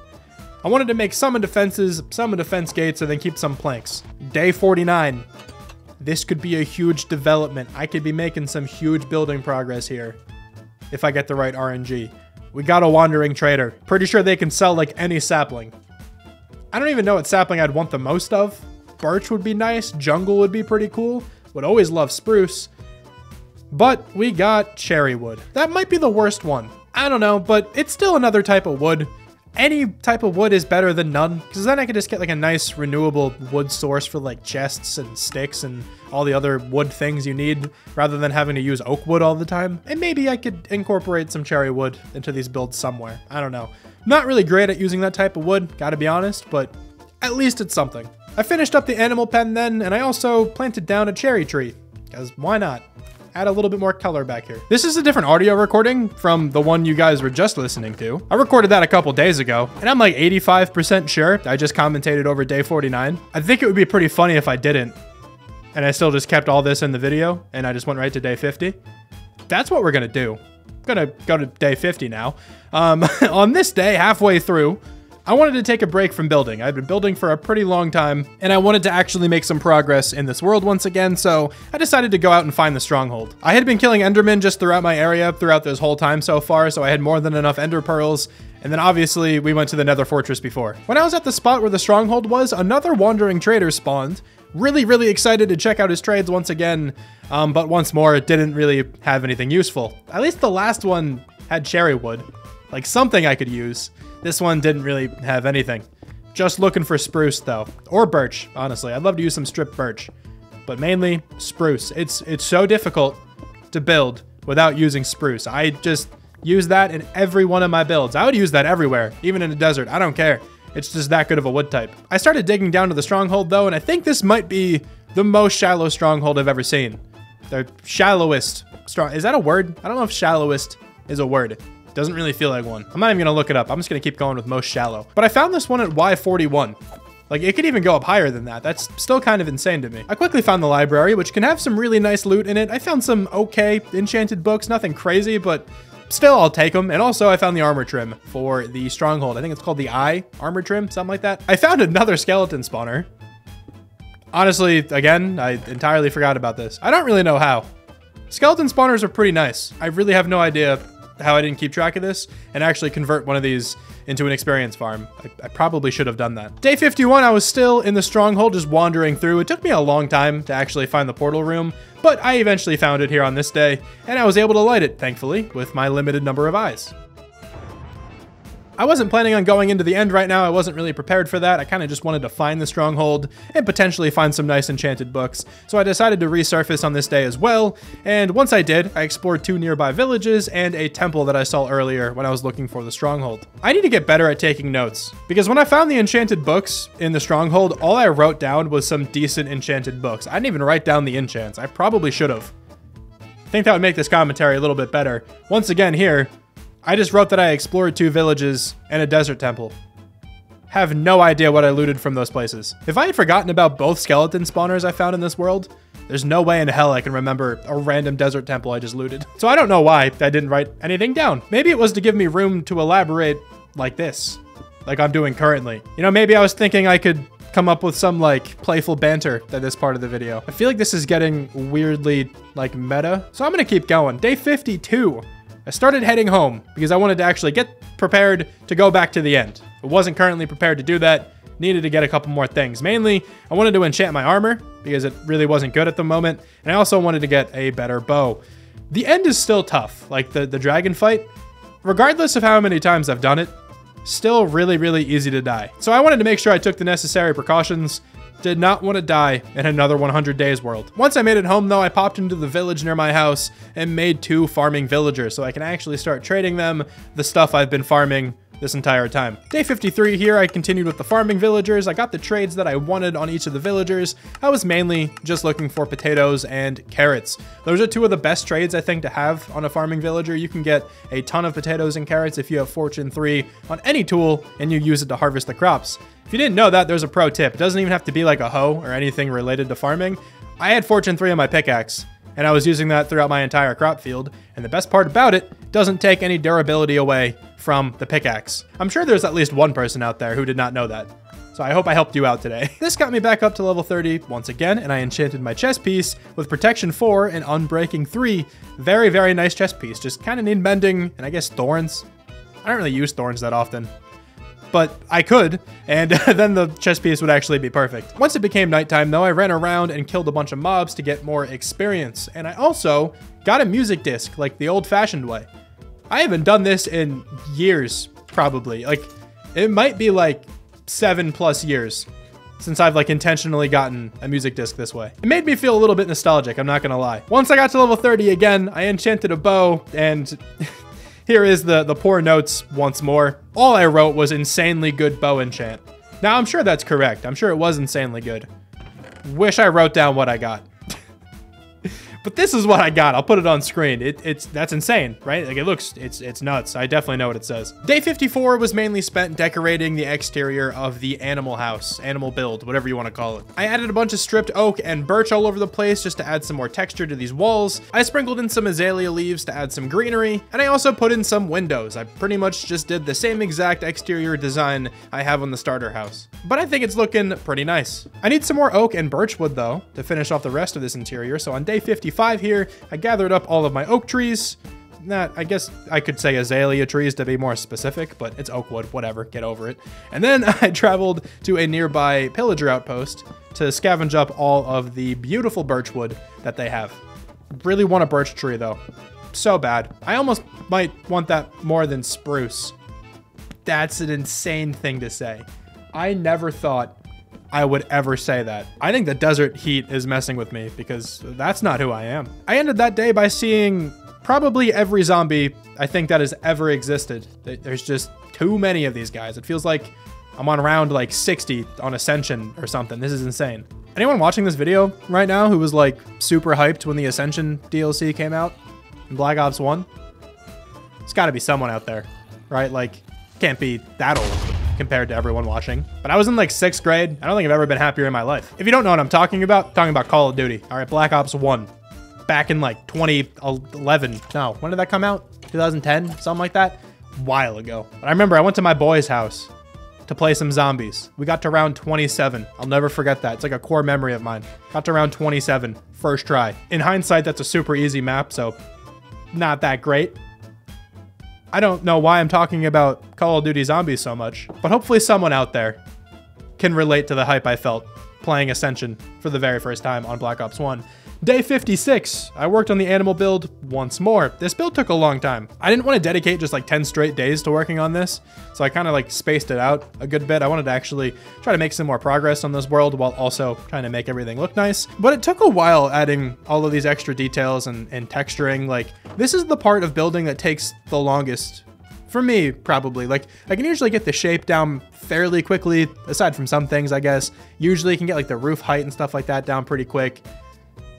I wanted to make some in defenses, some in defense gates, and then keep some planks. Day 49. This could be a huge development. I could be making some huge building progress here if I get the right RNG. We got a wandering trader. Pretty sure they can sell like any sapling. I don't even know what sapling I'd want the most of. Birch would be nice. Jungle would be pretty cool. Would always love spruce. But we got cherry wood. That might be the worst one. I don't know, but it's still another type of wood. Any type of wood is better than none, because then I could just get like a nice renewable wood source for like chests and sticks and all the other wood things you need, rather than having to use oak wood all the time. And maybe I could incorporate some cherry wood into these builds somewhere. I don't know. Not really great at using that type of wood, gotta be honest, but at least it's something. I finished up the animal pen then, and I also planted down a cherry tree, because why not? Add a little bit more color back here. This is a different audio recording from the one you guys were just listening to. I recorded that a couple days ago, and I'm like 85% sure I just commentated over day 49. I think it would be pretty funny if I didn't, and I still just kept all this in the video, and I just went right to day 50. That's what we're gonna do. I'm gonna go to day 50 now. On this day, halfway through, I wanted to take a break from building. I'd been building for a pretty long time, and I wanted to actually make some progress in this world once again, so I decided to go out and find the stronghold. I had been killing endermen just throughout my area throughout this whole time so far, so I had more than enough ender pearls, and then obviously we went to the nether fortress before. When I was at the spot where the stronghold was, another wandering trader spawned. Really excited to check out his trades once again, but once more, it didn't really have anything useful. At least the last one had cherry wood, like something I could use. This one didn't really have anything. Just looking for spruce though, or birch, honestly. I'd love to use some stripped birch, but mainly spruce. It's so difficult to build without using spruce. I just use that in every one of my builds. I would use that everywhere, even in the desert. I don't care. It's just that good of a wood type. I started digging down to the stronghold though, and I think this might be the most shallow stronghold I've ever seen. The shallowest strong. Is that a word? I don't know if shallowest is a word. Doesn't really feel like one. I'm not even gonna look it up. I'm just gonna keep going with most shallow. But I found this one at Y41. Like, it could even go up higher than that. That's still kind of insane to me. I quickly found the library, which can have some really nice loot in it. I found some okay enchanted books, nothing crazy, but still I'll take them. And also I found the armor trim for the stronghold. I think it's called the Eye armor trim, something like that. I found another skeleton spawner. Honestly, again, I entirely forgot about this. I don't really know how. Skeleton spawners are pretty nice. I really have no idea how I didn't keep track of this and actually convert one of these into an experience farm. I probably should have done that. Day 51, I was still in the stronghold, just wandering through. It took me a long time to actually find the portal room, but I eventually found it here on this day, and I was able to light it, thankfully, with my limited number of eyes. I wasn't planning on going into the end right now. I wasn't really prepared for that. I kind of just wanted to find the stronghold and potentially find some nice enchanted books. So I decided to resurface on this day as well. And once I did, I explored 2 nearby villages and a temple that I saw earlier when I was looking for the stronghold. I need to get better at taking notes, because when I found the enchanted books in the stronghold, all I wrote down was some decent enchanted books. I didn't even write down the enchants. I probably should have. I think that would make this commentary a little bit better. Once again here, I just wrote that I explored 2 villages and a desert temple. Have no idea what I looted from those places. If I had forgotten about both skeleton spawners I found in this world, there's no way in hell I can remember a random desert temple I just looted. So I don't know why I didn't write anything down. Maybe it was to give me room to elaborate like this, like I'm doing currently. You know, maybe I was thinking I could come up with some like playful banter at this part of the video. I feel like this is getting weirdly like meta. So I'm gonna keep going. Day 52. I started heading home because I wanted to actually get prepared to go back to the end. I wasn't currently prepared to do that. Needed to get a couple more things. Mainly, I wanted to enchant my armor because it really wasn't good at the moment. And I also wanted to get a better bow. The end is still tough, like the dragon fight. Regardless of how many times I've done it, still really, really easy to die. So I wanted to make sure I took the necessary precautions. Did not want to die in another 100 days world. Once I made it home though, I popped into the village near my house and made 2 farming villagers so I can actually start trading them the stuff I've been farming this entire time. Day 53 here, I continued with the farming villagers. I got the trades that I wanted on each of the villagers. I was mainly just looking for potatoes and carrots. Those are 2 of the best trades I think to have on a farming villager. You can get a ton of potatoes and carrots if you have Fortune 3 on any tool and you use it to harvest the crops. If you didn't know that, there's a pro tip. It doesn't even have to be like a hoe or anything related to farming. I had Fortune 3 on my pickaxe, and I was using that throughout my entire crop field. And the best part about it, doesn't take any durability away from the pickaxe. I'm sure there's at least one person out there who did not know that. So I hope I helped you out today. This got me back up to level 30 once again, and I enchanted my chest piece with protection 4 and unbreaking 3. Very, very nice chest piece. Just kind of need mending and I guess thorns. I don't really use thorns that often, but I could, and then the chest piece would actually be perfect. Once it became nighttime though, I ran around and killed a bunch of mobs to get more experience. And I also got a music disc, like the old-fashioned way. I haven't done this in years, probably. Like, it might be like 7+ years since I've like intentionally gotten a music disc this way. It made me feel a little bit nostalgic, I'm not gonna lie. Once I got to level 30 again, I enchanted a bow, and here is the poor notes once more. All I wrote was insanely good bow enchant. Now, I'm sure that's correct. I'm sure it was insanely good. Wish I wrote down what I got. But this is what I got. I'll put it on screen. That's insane, right? Like it's nuts. I definitely know what it says. Day 54 was mainly spent decorating the exterior of the animal house, animal build, whatever you want to call it. I added a bunch of stripped oak and birch all over the place just to add some more texture to these walls. I sprinkled in some azalea leaves to add some greenery, and I also put in some windows. I pretty much just did the same exact exterior design I have on the starter house. But I think it's looking pretty nice. I need some more oak and birch wood though to finish off the rest of this interior. So on day 55 here, I gathered up all of my oak trees. I guess I could say azalea trees to be more specific, but it's oak wood, whatever, get over it. And then I traveled to a nearby pillager outpost to scavenge up all of the beautiful birch wood that they have. Really want a birch tree though, so bad. I almost might want that more than spruce. That's an insane thing to say. I never thought I would ever say that. I think the desert heat is messing with me because that's not who I am. I ended that day by seeing probably every zombie I think that has ever existed. There's just too many of these guys. It feels like I'm on round like 60 on Ascension or something. This is insane. Anyone watching this video right now who was like super hyped when the Ascension DLC came out in Black Ops 1? There's gotta be someone out there, right? Like, can't be that old compared to everyone watching. But I was in like 6th grade. I don't think I've ever been happier in my life. If you don't know what I'm talking about Call of Duty. All right, Black Ops 1. Back in like 2011. No, when did that come out? 2010, something like that. A while ago. But I remember I went to my boy's house to play some zombies. We got to round 27. I'll never forget that. It's like a core memory of mine. Got to round 27, first try. In hindsight, that's a super easy map, so not that great. I don't know why I'm talking about Call of Duty Zombies so much, but hopefully someone out there can relate to the hype I felt playing Ascension for the very first time on Black Ops 1. Day 56, I worked on the animal build once more. This build took a long time. I didn't want to dedicate just like 10 straight days to working on this, so I kind of like spaced it out a good bit. I wanted to actually try to make some more progress on this world while also trying to make everything look nice. But it took a while adding all of these extra details and texturing. Like, this is the part of building that takes the longest for me, probably. Like, I can usually get the shape down fairly quickly, aside from some things, I guess. Usually you can get like the roof height and stuff like that down pretty quick.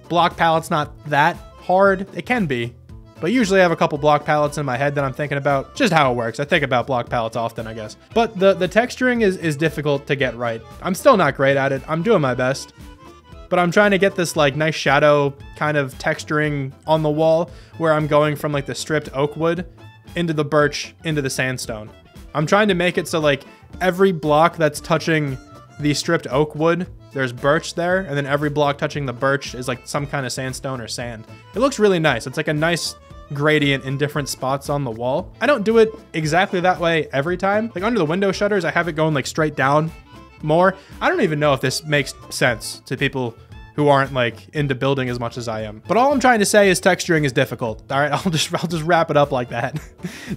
Block palettes not that hard. It can be, but usually I have a couple block palettes in my head that I'm thinking about. Just how it works. I think about block palettes often, I guess. But the texturing is difficult to get right. I'm still not great at it. I'm doing my best, but I'm trying to get this like nice shadow kind of texturing on the wall where I'm going from like the stripped oak wood into the birch into the sandstone. I'm trying to make it so like every block that's touching the stripped oak wood, there's birch there, and then every block touching the birch is like some kind of sandstone or sand. It looks really nice. It's like a nice gradient in different spots on the wall. I don't do it exactly that way every time. Like under the window shutters, I have it going like straight down more. I don't even know if this makes sense to people who aren't like into building as much as I am. But all I'm trying to say is texturing is difficult. All right, I'll just wrap it up like that.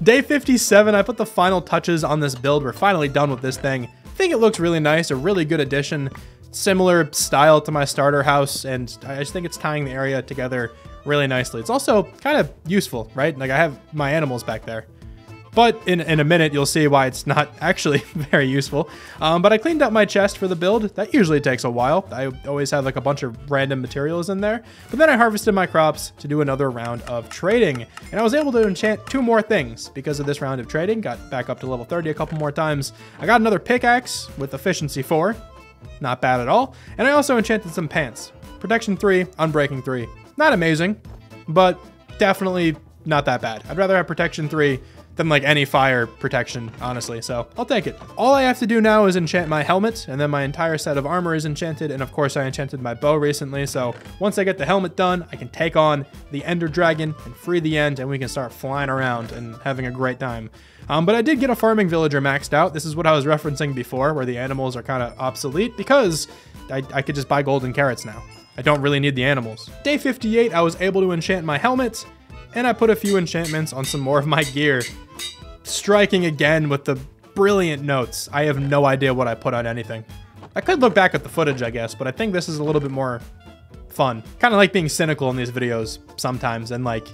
Day 57, I put the final touches on this build. We're finally done with this thing. I think it looks really nice, a really good addition. Similar style to my starter house, and I just think it's tying the area together really nicely. It's also kind of useful, right? Like I have my animals back there. But in a minute, you'll see why it's not actually very useful. But I cleaned up my chest for the build. That usually takes a while. I always have like a bunch of random materials in there. But then I harvested my crops to do another round of trading. And I was able to enchant 2 more things because of this round of trading. Got back up to level 30 a couple more times. I got another pickaxe with efficiency 4. Not bad at all. And I also enchanted some pants. Protection 3, Unbreaking 3. Not amazing, but definitely not that bad. I'd rather have Protection 3 than like any fire protection, honestly, so I'll take it. All I have to do now is enchant my helmet, and then my entire set of armor is enchanted, and of course I enchanted my bow recently, so once I get the helmet done, I can take on the Ender Dragon and free the End, and we can start flying around and having a great time. But I did get a farming villager maxed out. This is what I was referencing before, where the animals are kind of obsolete, because I could just buy golden carrots now. I don't really need the animals. Day 58, I was able to enchant my helmet, and I put a few enchantments on some more of my gear. Striking again with the brilliant notes. I have no idea what I put on anything. I could look back at the footage, I guess, but I think this is a little bit more fun. Kind of like being cynical in these videos sometimes and like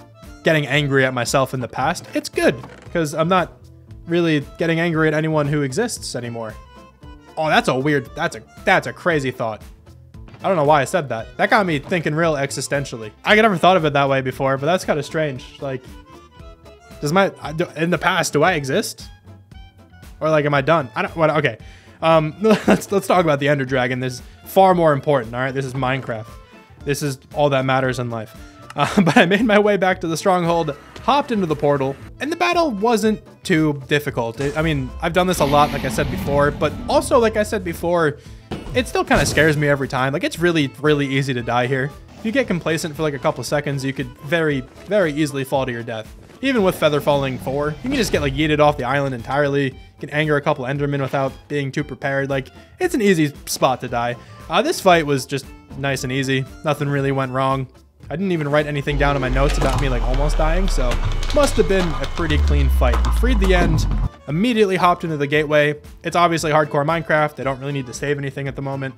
getting angry at myself in the past. It's good because I'm not really getting angry at anyone who exists anymore. Oh, that's a crazy thought. I don't know why I said that. That got me thinking real existentially. I never thought of it that way before, but that's kind of strange. Like, in the past, do I exist? Or like, am I done? Okay. Let's talk about the Ender Dragon. This is far more important, all right? This is Minecraft. This is all that matters in life. But I made my way back to the stronghold, hopped into the portal, and the battle wasn't too difficult. I mean, I've done this a lot, like I said before, but also, like I said before, it still kind of scares me every time. Like, it's really, really easy to die here. If you get complacent for like a couple seconds, you could very, very easily fall to your death. Even with Feather Falling 4, you can just get like yeeted off the island entirely. You can anger a couple Endermen without being too prepared. Like, it's an easy spot to die. This fight was just nice and easy. Nothing really went wrong. I didn't even write anything down in my notes about me like almost dying, so must have been a pretty clean fight. We freed the End, immediately hopped into the gateway. It's obviously hardcore Minecraft. I don't really need to save anything at the moment.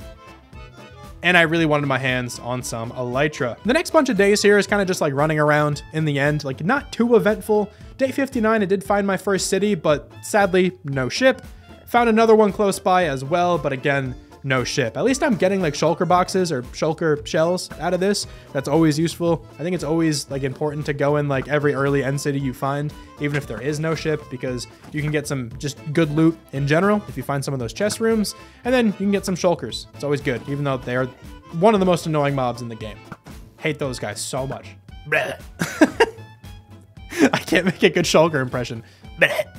And I really wanted my hands on some Elytra. The next bunch of days here is kind of just like running around in the end, like not too eventful. Day 59, I did find my first city, but sadly, no ship. Found another one close by as well, but again, no ship. At least I'm getting like shulker boxes or shulker shells out of this. That's always useful. I think it's always like important to go in like every early end city you find, even if there is no ship, because you can get some just good loot in general if you find some of those chest rooms, and then you can get some shulkers. It's always good, even though they are one of the most annoying mobs in the game. Hate those guys so much. I can't make a good shulker impression.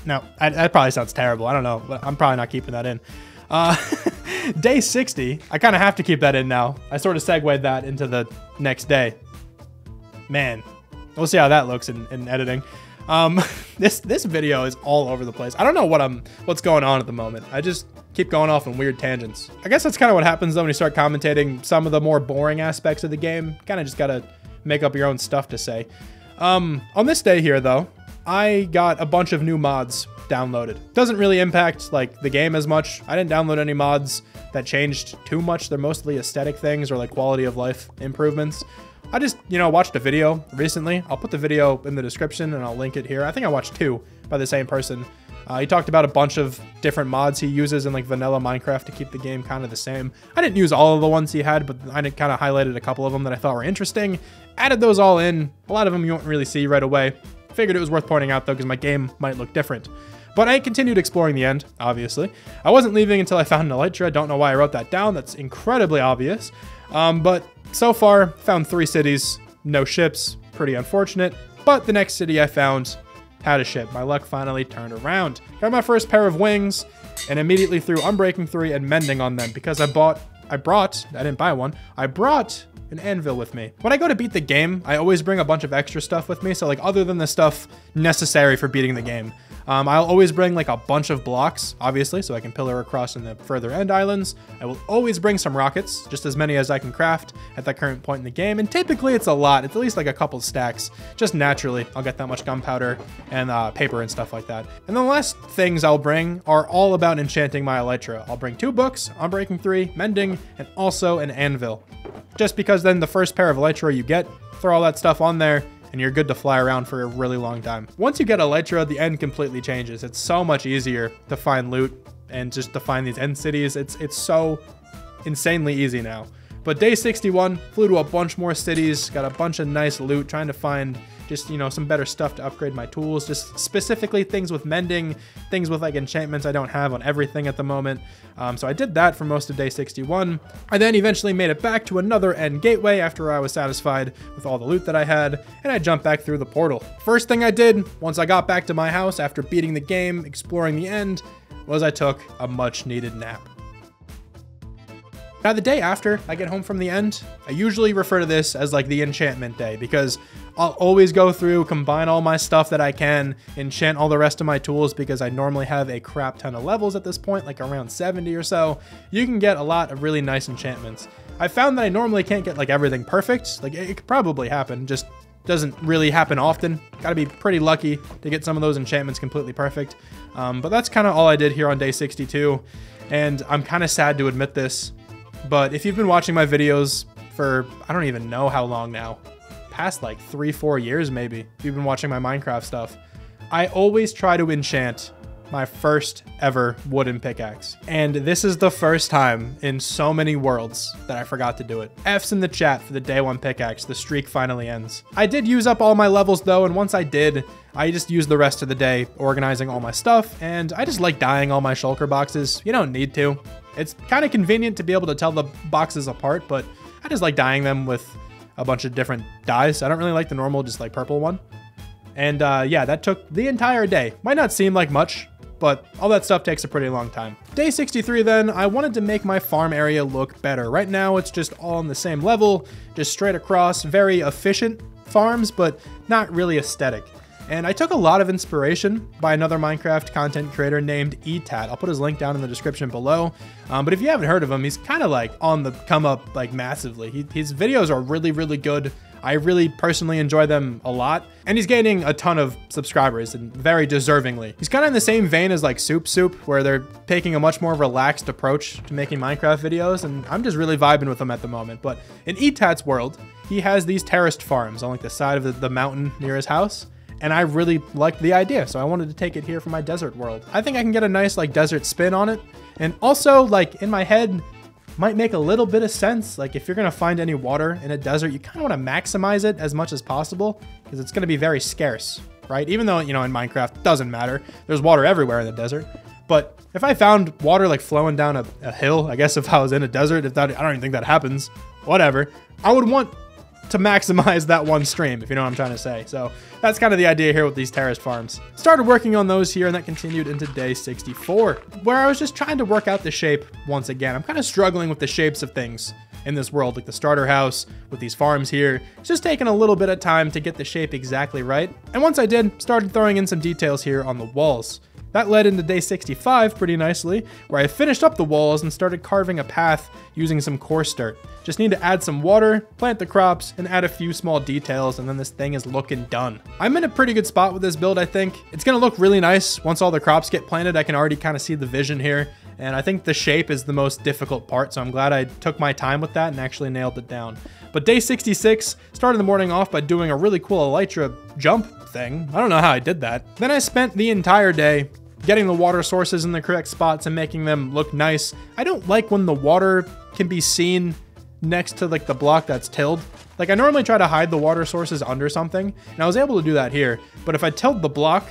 No, that probably sounds terrible. I don't know, but I'm probably not keeping that in. Day 60, I kind of have to keep that in now. I sort of segued that into the next day. Man, we'll see how that looks in editing. This video is all over the place. I don't know what's going on at the moment. I just keep going off on weird tangents. I guess that's kind of what happens though when you start commentating some of the more boring aspects of the game. Kind of just gotta make up your own stuff to say. On this day here though, I got a bunch of new mods downloaded. Doesn't really impact like the game as much. I didn't download any mods that changed too much. They're mostly aesthetic things or like quality of life improvements. I just, watched a video recently. I'll put the video in the description and I'll link it here. I think I watched 2 by the same person. He talked about a bunch of different mods he uses in like vanilla Minecraft to keep the game kind of the same. I didn't use all of the ones he had, but I kind of highlighted a couple of them that I thought were interesting. Added those all in. A lot of them you won't really see right away. Figured it was worth pointing out though because my game might look different. But I continued exploring the end, obviously. I wasn't leaving until I found an elytra. Don't know why I wrote that down. That's incredibly obvious. But so far, found 3 cities, no ships. Pretty unfortunate. But the next city I found had a ship. My luck finally turned around. Got my first pair of wings and immediately threw Unbreaking 3 and Mending on them because I didn't buy one. I brought an anvil with me. When I go to beat the game, I always bring a bunch of extra stuff with me. So like other than the stuff necessary for beating the game, I'll always bring like a bunch of blocks, obviously, so I can pillar across in the further end islands. I will always bring some rockets, just as many as I can craft at that current point in the game. And typically it's a lot. It's at least like a couple stacks. Just naturally, I'll get that much gunpowder and paper and stuff like that. And the last things I'll bring are all about enchanting my elytra. I'll bring 2 books, Unbreaking 3, Mending, and also an anvil. Just because then the first pair of elytra you get, throw all that stuff on there, and you're good to fly around for a really long time. Once you get elytra, the end completely changes. It's so much easier to find loot and just to find these end cities. It's so insanely easy now. But day 61, flew to a bunch more cities, got a bunch of nice loot, trying to find just, some better stuff to upgrade my tools, just specifically things with mending, things with like enchantments I don't have on everything at the moment. So I did that for most of day 61. I then eventually made it back to another end gateway after I was satisfied with all the loot that I had, and I jumped back through the portal. First thing I did once I got back to my house after beating the game, exploring the end, was I took a much needed nap. Now the day after I get home from the end, I usually refer to this as like the enchantment day because I'll always go through, combine all my stuff that I can, enchant all the rest of my tools because I normally have a crap ton of levels at this point, like around 70 or so. You can get a lot of really nice enchantments. I found that I normally can't get like everything perfect. Like it could probably happen, just doesn't really happen often. Gotta be pretty lucky to get some of those enchantments completely perfect. But that's kind of all I did here on day 62. And I'm kind of sad to admit this, but if you've been watching my videos for, I don't even know how long now, past like 3-4 years maybe, if you've been watching my Minecraft stuff, I always try to enchant my first ever wooden pickaxe. And this is the first time in so many worlds that I forgot to do it. F's in the chat for the day 1 pickaxe. The streak finally ends. I did use up all my levels though, and once I did, I just used the rest of the day organizing all my stuff, and I just like dyeing all my shulker boxes. You don't need to. It's kind of convenient to be able to tell the boxes apart, but I just like dyeing them with a bunch of different dyes. I don't really like the normal, just like purple one. And yeah, that took the entire day. Might not seem like much, but all that stuff takes a pretty long time. Day 63 then, I wanted to make my farm area look better. Right now, it's just all on the same level, just straight across, very efficient farms, but not really aesthetic. And I took a lot of inspiration by another Minecraft content creator named Etat. I'll put his link down in the description below. But if you haven't heard of him, he's kind of like on the come up like massively. His videos are really, really good. I really personally enjoy them a lot. And he's gaining a ton of subscribers and very deservingly. He's kind of in the same vein as like Soup Soup, where they're taking a much more relaxed approach to making Minecraft videos. And I'm just really vibing with them at the moment. But in Etat's world, he has these terraced farms on like the side of the mountain near his house. And I really liked the idea, so I wanted to take it here for my desert world. I think I can get a nice like desert spin on it. And also like in my head, might make a little bit of sense. Like if you're gonna find any water in a desert, you kind of want to maximize it as much as possible because it's gonna be very scarce, right? Even though, you know, in Minecraft, it doesn't matter. There's water everywhere in the desert. But if I found water like flowing down a hill, I guess if I was in a desert, I don't even think that happens, whatever. I would want to maximize that one stream, if you know what I'm trying to say. So that's kind of the idea here with these terraced farms. Started working on those here, and that continued into day 64, where I was just trying to work out the shape once again. I'm kind of struggling with the shapes of things in this world, like the starter house with these farms here. It's just taking a little bit of time to get the shape exactly right. And once I did, started throwing in some details here on the walls. That led into day 65 pretty nicely, where I finished up the walls and started carving a path using some coarse dirt. Just need to add some water, plant the crops, and add a few small details, and then this thing is looking done. I'm in a pretty good spot with this build, I think. It's gonna look really nice once all the crops get planted. I can already kind of see the vision here, and I think the shape is the most difficult part, so I'm glad I took my time with that and actually nailed it down. But day 66, started the morning off by doing a really cool elytra jump thing. I don't know how I did that. Then I spent the entire day getting the water sources in the correct spots and making them look nice. I don't like when the water can be seen next to like the block that's tilled. Like I normally try to hide the water sources under something, and I was able to do that here. But if I tilled the block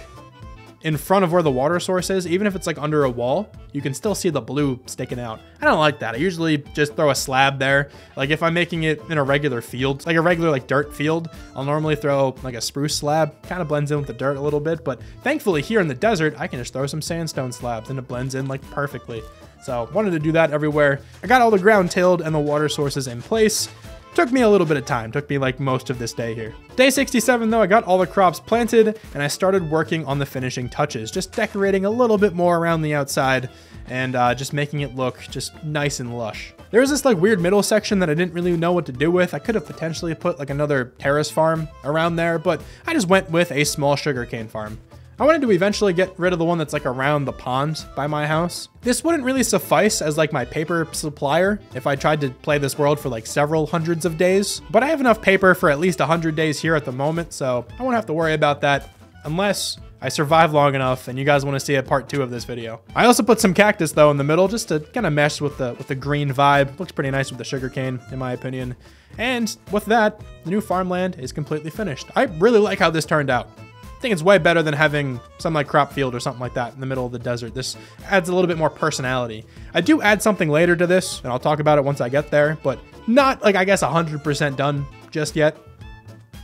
in front of where the water source is, even if it's like under a wall, you can still see the blue sticking out. I don't like that. I usually just throw a slab there. Like if I'm making it in a regular field, like a regular like dirt field, I'll normally throw like a spruce slab. Kind of blends in with the dirt a little bit, but thankfully here in the desert, I can just throw some sandstone slabs and it blends in like perfectly. So wanted to do that everywhere. I got all the ground tilled and the water sources in place. Took me a little bit of time, took me like most of this day here. Day 67 though, I got all the crops planted and I started working on the finishing touches, just decorating a little bit more around the outside and just making it look just nice and lush. There was this like weird middle section that I didn't really know what to do with. I could have potentially put like another terrace farm around there, but I just went with a small sugarcane farm. I wanted to eventually get rid of the one that's like around the pond by my house. This wouldn't really suffice as like my paper supplier if I tried to play this world for like several hundreds of days, but I have enough paper for at least 100 days here at the moment, so I won't have to worry about that unless I survive long enough and you guys want to see a part 2 of this video. I also put some cactus though in the middle just to kind of mesh with the green vibe. Looks pretty nice with the sugarcane in my opinion. And with that, the new farmland is completely finished. I really like how this turned out. I think it's way better than having some like crop field or something like that in the middle of the desert. This adds a little bit more personality. I do add something later to this, and I'll talk about it once I get there, but not like I guess 100% done just yet.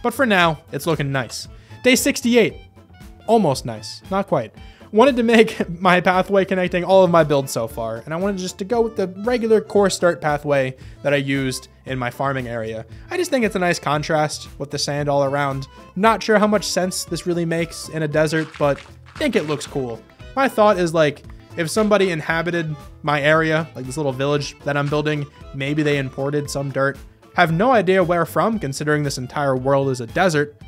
But for now, it's looking nice. Day 68, almost nice, not quite. Wanted to make my pathway connecting all of my builds so far, and I wanted just to go with the regular coarse dirt pathway that I used in my farming area. I just think it's a nice contrast with the sand all around. Not sure how much sense this really makes in a desert, but I think it looks cool. My thought is like, if somebody inhabited my area, like this little village that I'm building, maybe they imported some dirt. Have no idea where from, considering this entire world is a desert,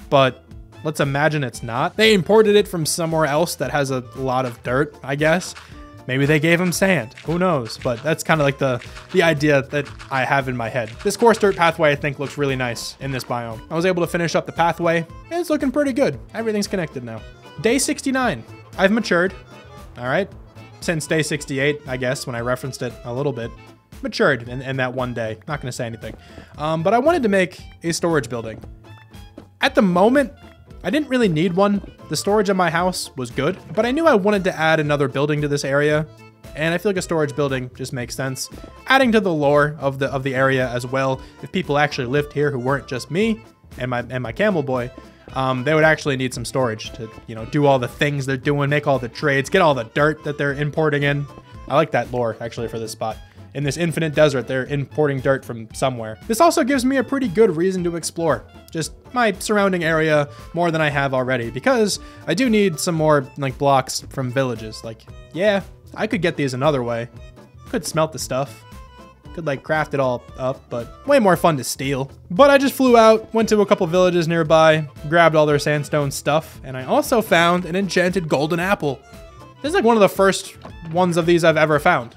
but let's imagine it's not. They imported it from somewhere else that has a lot of dirt, I guess. Maybe they gave them sand. Who knows? But that's kind of like the idea that I have in my head. This coarse dirt pathway, I think, looks really nice in this biome. I was able to finish up the pathway, and it's looking pretty good. Everything's connected now. Day 69. I've matured. All right. Since day 68, I guess, when I referenced it a little bit. Matured in that one day. Not going to say anything. But I wanted to make a storage building. At the moment, I didn't really need one. The storage in my house was good, but I knew I wanted to add another building to this area, and I feel like a storage building just makes sense. Adding to the lore of the area as well. If people actually lived here who weren't just me and my camel boy, they would actually need some storage to, you know, do all the things they're doing, make all the trades, get all the dirt that they're importing in. I like that lore actually for this spot. In this infinite desert, they're importing dirt from somewhere. This also gives me a pretty good reason to explore just my surrounding area more than I have already, because I do need some more like blocks from villages. Like, yeah, I could get these another way. Could smelt the stuff. Could like craft it all up, but way more fun to steal. But I just flew out, went to a couple villages nearby, grabbed all their sandstone stuff, and I also found an enchanted golden apple. This is like one of the first ones of these I've ever found.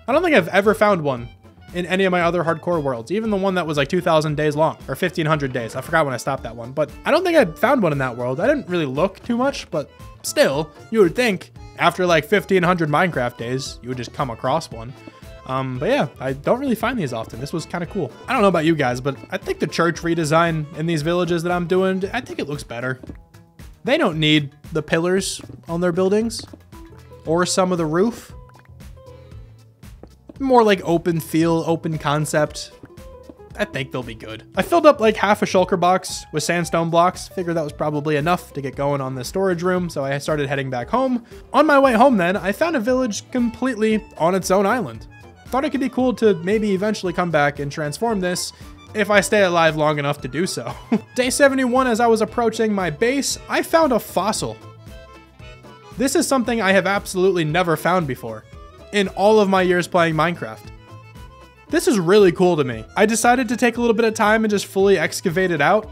I don't think I've ever found one in any of my other hardcore worlds, even the one that was like 2,000 days long, or 1,500 days. I forgot when I stopped that one, but I don't think I found one in that world. I didn't really look too much, but still, you would think after like 1,500 Minecraft days, you would just come across one. But yeah, I don't really find these often. This was kind of cool. I don't know about you guys, but I think the church redesign in these villages that I'm doing, I think it looks better. They don't need the pillars on their buildings or some of the roof. More like open feel, open concept. I think they'll be good. I filled up like half a shulker box with sandstone blocks. Figured that was probably enough to get going on the storage room, so I started heading back home. On my way home then, I found a village completely on its own island. Thought it could be cool to maybe eventually come back and transform this if I stay alive long enough to do so. Day 71, as I was approaching my base, I found a fossil. This is something I have absolutely never found before in all of my years playing Minecraft. This is really cool to me. I decided to take a little bit of time and just fully excavate it out,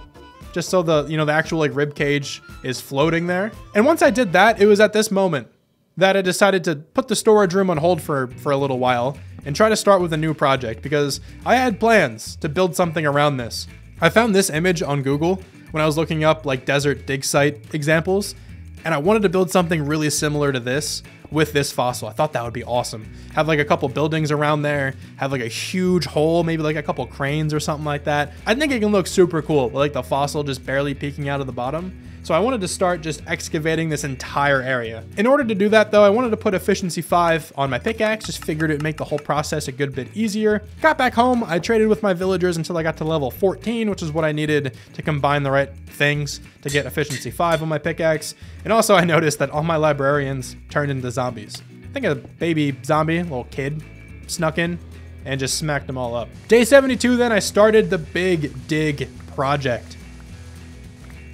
just so the, the actual like rib cage is floating there. And once I did that, it was at this moment that I decided to put the storage room on hold for a little while and try to start with a new project, because I had plans to build something around this. I found this image on Google when I was looking up like desert dig site examples, and I wanted to build something really similar to this with this fossil. I thought that would be awesome. Have like a couple buildings around there, have like a huge hole, maybe like a couple cranes or something like that. I think it can look super cool, with like the fossil just barely peeking out of the bottom. So I wanted to start just excavating this entire area. In order to do that though, I wanted to put efficiency 5 on my pickaxe, just figured it'd make the whole process a good bit easier. Got back home, I traded with my villagers until I got to level 14, which is what I needed to combine the right things to get efficiency 5 on my pickaxe. And also I noticed that all my librarians turned into zombies. I think a baby zombie, little kid, snuck in and just smacked them all up. Day 72 then, I started the big dig project.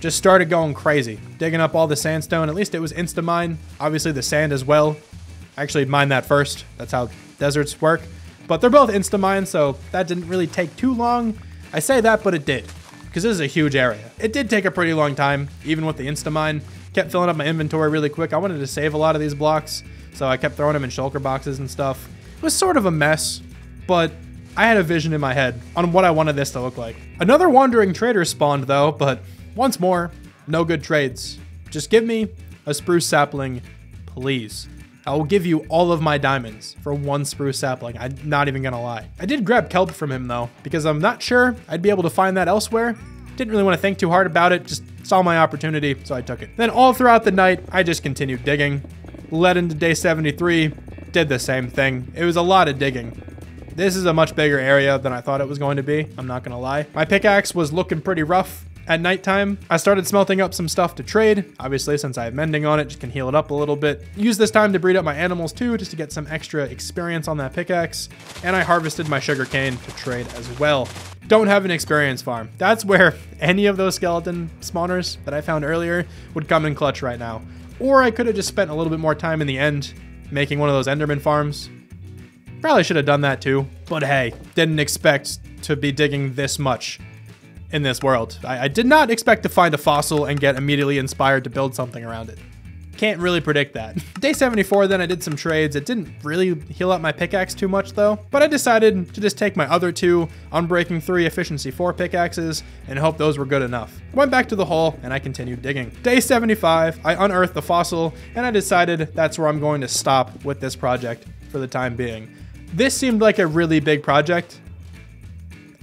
Just started going crazy, digging up all the sandstone. At least it was insta-mine. Obviously the sand as well. I actually mined that first. That's how deserts work. But they're both insta-mine, so that didn't really take too long. I say that, but it did, because this is a huge area. It did take a pretty long time, even with the insta-mine. Kept filling up my inventory really quick. I wanted to save a lot of these blocks, so I kept throwing them in shulker boxes and stuff. It was sort of a mess, but I had a vision in my head on what I wanted this to look like. Another wandering trader spawned though, but once more, no good trades. Just give me a spruce sapling, please. I will give you all of my diamonds for one spruce sapling. I'm not even gonna lie. I did grab kelp from him though, because I'm not sure I'd be able to find that elsewhere. Didn't really want to think too hard about it, just saw my opportunity, so I took it. Then all throughout the night, I just continued digging. Led into day 73, did the same thing. It was a lot of digging. This is a much bigger area than I thought it was going to be, I'm not gonna lie. My pickaxe was looking pretty rough. At nighttime, I started smelting up some stuff to trade. Obviously, since I have mending on it, just can heal it up a little bit. Use this time to breed up my animals too, just to get some extra experience on that pickaxe. And I harvested my sugarcane to trade as well. Don't have an experience farm. That's where any of those skeleton spawners that I found earlier would come in clutch right now. Or I could have just spent a little bit more time in the end making one of those Enderman farms. Probably should have done that too, but hey, didn't expect to be digging this much in this world. I did not expect to find a fossil and get immediately inspired to build something around it. Can't really predict that. Day 74 then, I did some trades. It didn't really heal up my pickaxe too much though, but I decided to just take my other two Unbreaking 3 Efficiency 4 pickaxes and hope those were good enough. Went back to the hole and I continued digging. Day 75, I unearthed the fossil and I decided that's where I'm going to stop with this project for the time being. This seemed like a really big project.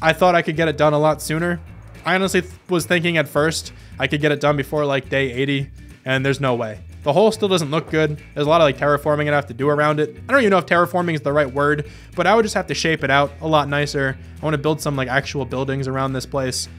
I thought I could get it done a lot sooner. I honestly was thinking at first I could get it done before like day 80, and there's no way. The hole still doesn't look good. There's a lot of like terraforming I'd have to do around it. I don't even know if terraforming is the right word, but I would just have to shape it out a lot nicer. I want to build some like actual buildings around this place.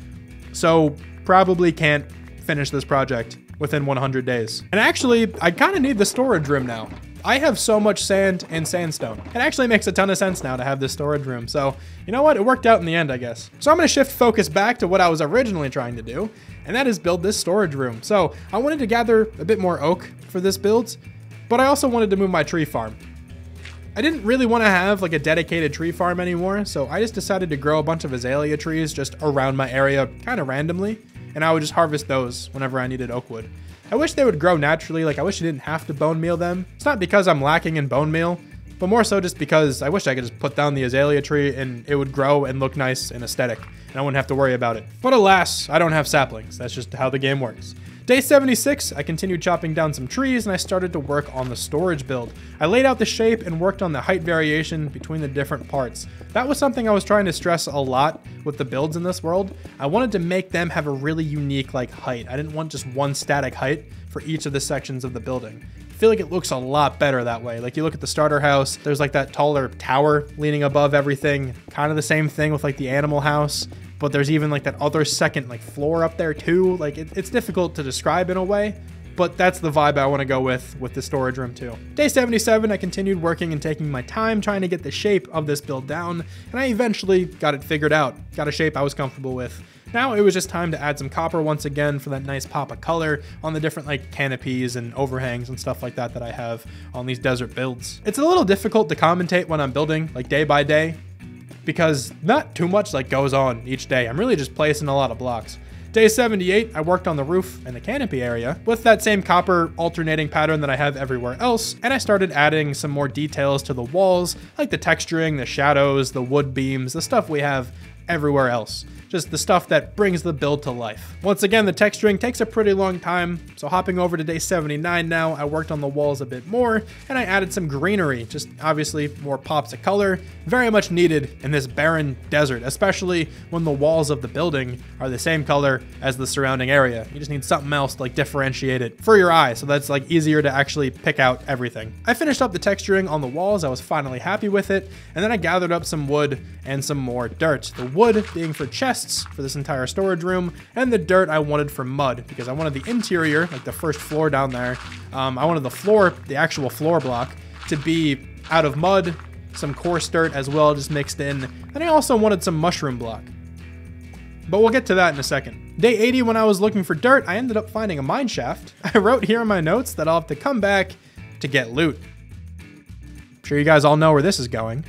So probably can't finish this project within 100 days. And actually, I kind of need the storage room now. I have so much sand and sandstone. It actually makes a ton of sense now to have this storage room. So, you know what? It worked out in the end, I guess. So I'm going to shift focus back to what I was originally trying to do, and that is build this storage room. So I wanted to gather a bit more oak for this build, but I also wanted to move my tree farm. I didn't really want to have like a dedicated tree farm anymore, so I just decided to grow a bunch of azalea trees just around my area kind of randomly, and I would just harvest those whenever I needed oak wood. I wish they would grow naturally, like I wish I didn't have to bone meal them. It's not because I'm lacking in bone meal, but more so just because I wish I could just put down the azalea tree and it would grow and look nice and aesthetic, and I wouldn't have to worry about it. But alas, I don't have saplings. That's just how the game works. Day 76, I continued chopping down some trees and I started to work on the storage build. I laid out the shape and worked on the height variation between the different parts. That was something I was trying to stress a lot with the builds in this world. I wanted to make them have a really unique like height. I didn't want just one static height for each of the sections of the building. feel like it looks a lot better that way. Like you look at the starter house, there's like that taller tower leaning above everything. Kind of the same thing with like the animal house, but there's even like that other second like floor up there too. Like it's difficult to describe in a way, but that's the vibe I want to go with the storage room too. Day 77, I continued working and taking my time trying to get the shape of this build down, and I eventually got it figured out. Got a shape I was comfortable with. Now it was just time to add some copper once again for that nice pop of color on the different like canopies and overhangs and stuff like that that I have on these desert builds. It's a little difficult to commentate when I'm building like day by day because not too much like goes on each day. I'm really just placing a lot of blocks. Day 78, I worked on the roof and the canopy area with that same copper alternating pattern that I have everywhere else, and I started adding some more details to the walls, like the texturing, the shadows, the wood beams, the stuff we have everywhere else. Just the stuff that brings the build to life. Once again, the texturing takes a pretty long time, so hopping over to day 79 now, I worked on the walls a bit more, and I added some greenery, just obviously more pops of color, very much needed in this barren desert, especially when the walls of the building are the same color as the surrounding area. You just need something else to like differentiate it for your eye, so that's like easier to actually pick out everything. I finished up the texturing on the walls, I was finally happy with it, and then I gathered up some wood and some more dirt. The wood being for chests for this entire storage room, and the dirt I wanted for mud because I wanted the interior, like the first floor down there, I wanted the floor, the actual floor block, to be out of mud, some coarse dirt as well just mixed in, and I also wanted some mushroom block. But we'll get to that in a second. Day 80, when I was looking for dirt, I ended up finding a mine shaft. I wrote here in my notes that I'll have to come back to get loot. I'm sure you guys all know where this is going.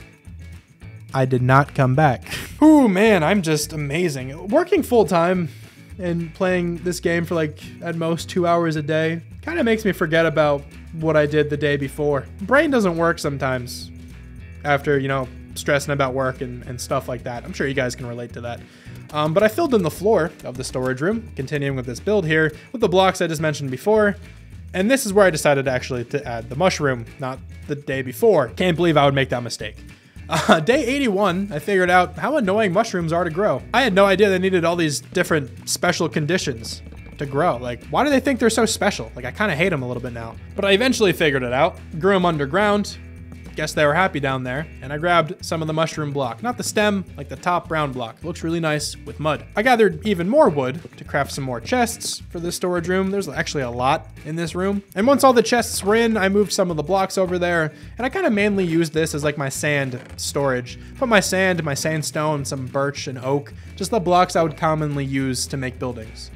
I did not come back. Ooh, man, I'm just amazing. Working full time and playing this game for like at most 2 hours a day kind of makes me forget about what I did the day before. Brain doesn't work sometimes after, you know, stressing about work and stuff like that. I'm sure you guys can relate to that. But I filled in the floor of the storage room, continuing with this build here with the blocks I just mentioned before. And this is where I decided actually to add the mushroom, not the day before. Can't believe I would make that mistake. Day 81, I figured out how annoying mushrooms are to grow. I had no idea they needed all these different special conditions to grow. Like, why do they think they're so special? Like, I kind of hate them a little bit now. But I eventually figured it out, grew them underground. Guess they were happy down there, and I grabbed some of the mushroom block. Not the stem, like the top brown block. It looks really nice with mud. I gathered even more wood to craft some more chests for this storage room. There's actually a lot in this room. And once all the chests were in, I moved some of the blocks over there, and I kind of mainly used this as like my sand storage. Put my sand, my sandstone, some birch and oak, just the blocks I would commonly use to make buildings.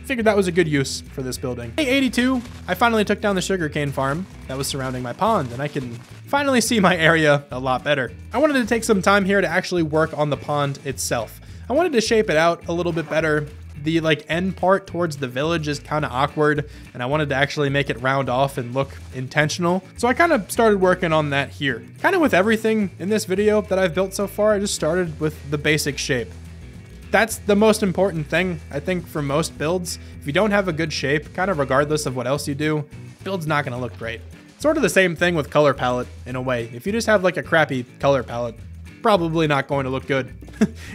Figured that was a good use for this building. Day 82, I finally took down the sugarcane farm that was surrounding my pond, and I can finally see my area a lot better. I wanted to take some time here to actually work on the pond itself. I wanted to shape it out a little bit better. The like end part towards the village is kind of awkward, and I wanted to actually make it round off and look intentional. So I kind of started working on that here. Kind of with everything in this video that I've built so far, I just started with the basic shape. That's the most important thing, I think, for most builds. If you don't have a good shape, kind of regardless of what else you do, build's not gonna look great. Sort of the same thing with color palette, in a way. If you just have like a crappy color palette, probably not going to look good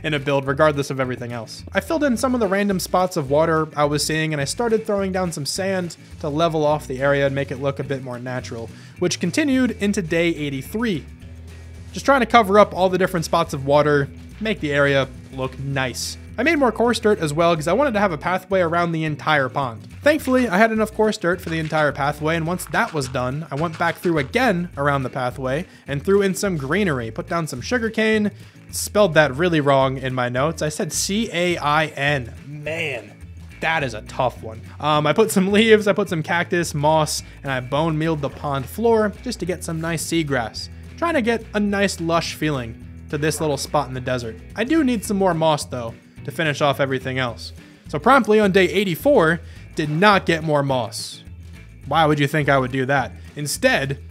in a build, regardless of everything else. I filled in some of the random spots of water I was seeing, and I started throwing down some sand to level off the area and make it look a bit more natural, which continued into day 83. Just trying to cover up all the different spots of water, make the area look nice. I made more coarse dirt as well because I wanted to have a pathway around the entire pond. Thankfully, I had enough coarse dirt for the entire pathway, and once that was done, I went back through again around the pathway and threw in some greenery, put down some sugarcane, spelled that really wrong in my notes. I said C-A-I-N. Man, that is a tough one. I put some leaves, I put some cactus, moss, and I bone mealed the pond floor just to get some nice seagrass. Trying to get a nice lush feeling to this little spot in the desert. I do need some more moss though to finish off everything else. So promptly on day 84, did not get more moss. Why would you think I would do that? Instead,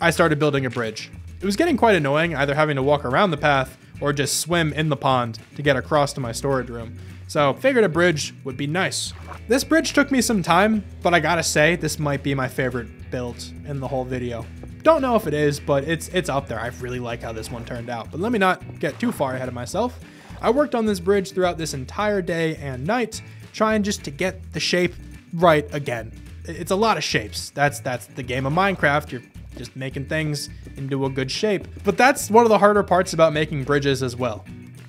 I started building a bridge. It was getting quite annoying either having to walk around the path or just swim in the pond to get across to my storage room. So figured a bridge would be nice. This bridge took me some time, but I gotta say, this might be my favorite build in the whole video. Don't know if it is, but it's up there. I really like how this one turned out, but let me not get too far ahead of myself. I worked on this bridge throughout this entire day and night, trying just to get the shape right again. it's a lot of shapes. That's the game of Minecraft. You're just making things into a good shape. But that's one of the harder parts about making bridges as well.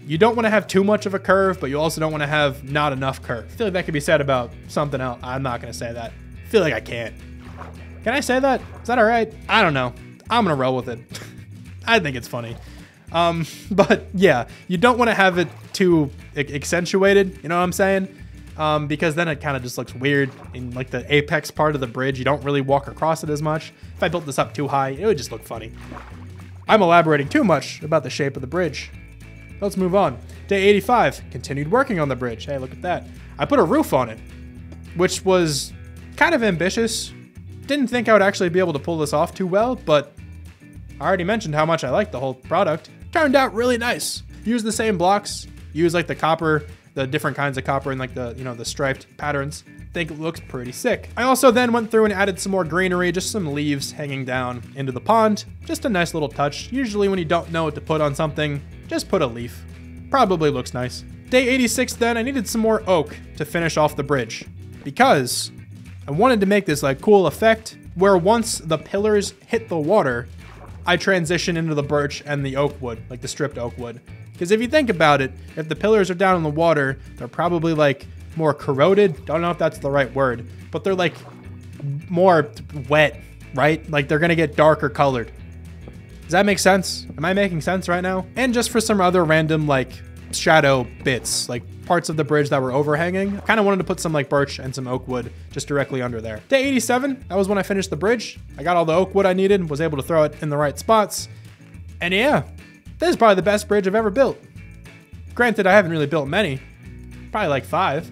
You don't want to have too much of a curve, but you also don't want to have not enough curve. I feel like that could be said about something else. I'm not going to say that. I feel like I can't. Can I say that? Is that all right? I don't know. I'm going to roll with it. I think it's funny. But yeah, you don't want to have it too accentuated. You know what I'm saying? Because then it kind of just looks weird in like the apex part of the bridge. You don't really walk across it as much. If I built this up too high, it would just look funny. I'm elaborating too much about the shape of the bridge. Let's move on. Day 85, continued working on the bridge. Hey, look at that. I put a roof on it, which was kind of ambitious. Didn't think I would actually be able to pull this off too well, but I already mentioned how much I liked the whole product. Turned out really nice. Use the same blocks, use like the copper, the different kinds of copper and like the, you know, the striped patterns. Think it looks pretty sick. I also then went through and added some more greenery, just some leaves hanging down into the pond. Just a nice little touch. Usually when you don't know what to put on something, just put a leaf. Probably looks nice. Day 86 then, I needed some more oak to finish off the bridge because I wanted to make this like cool effect where once the pillars hit the water, I transition into the birch and the oak wood, like the stripped oak wood. Because if you think about it, if the pillars are down in the water, they're probably like more corroded. Don't know if that's the right word, but they're like more wet, right? Like they're gonna get darker colored. Does that make sense? Am I making sense right now? And just for some other random like shadow bits, like parts of the bridge that were overhanging, I kind of wanted to put some like birch and some oak wood just directly under there. Day 87, that was when I finished the bridge. I got all the oak wood I needed, was able to throw it in the right spots. And yeah, this is probably the best bridge I've ever built. Granted, I haven't really built many, probably like 5,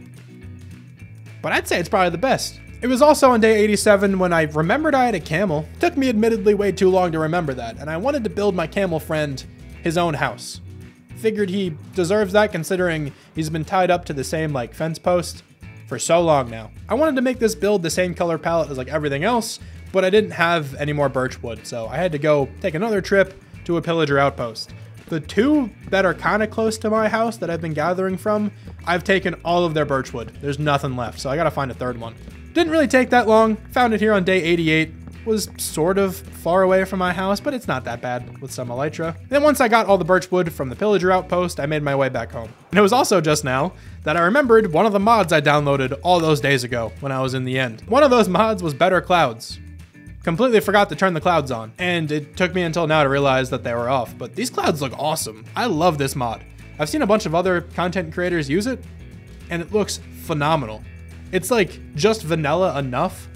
but I'd say it's probably the best. It was also on day 87 when I remembered I had a camel. It took me admittedly way too long to remember that, and I wanted to build my camel friend his own house. Figured he deserves that considering he's been tied up to the same like fence post for so long now. I wanted to make this build the same color palette as like everything else, but I didn't have any more birch wood, so I had to go take another trip to a pillager outpost. The 2 that are kind of close to my house that I've been gathering from, I've taken all of their birch wood. There's nothing left, so I gotta find a 3rd one. Didn't really take that long. Found it here on day 88. Was sort of far away from my house, but it's not that bad with some elytra. Then once I got all the birch wood from the pillager outpost, I made my way back home. And it was also just now that I remembered one of the mods I downloaded all those days ago when I was in the end. One of those mods was Better Clouds. Completely forgot to turn the clouds on, and it took me until now to realize that they were off, but these clouds look awesome. I love this mod. I've seen a bunch of other content creators use it, and it looks phenomenal. It's like just vanilla enough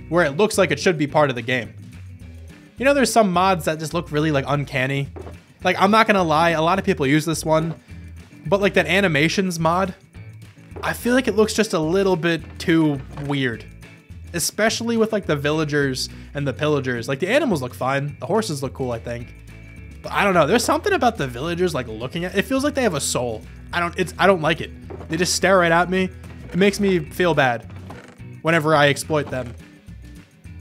where it looks like it should be part of the game. You know, there's some mods that just look really like uncanny. Like, I'm not gonna lie, a lot of people use this one, but like that animations mod, I feel like it looks just a little bit too weird. Especially with like the villagers and the pillagers. Like the animals look fine. The horses look cool, I think. But I don't know. There's something about the villagers like looking at it. Feels like they have a soul. I don't like it. They just stare right at me. It makes me feel bad whenever I exploit them.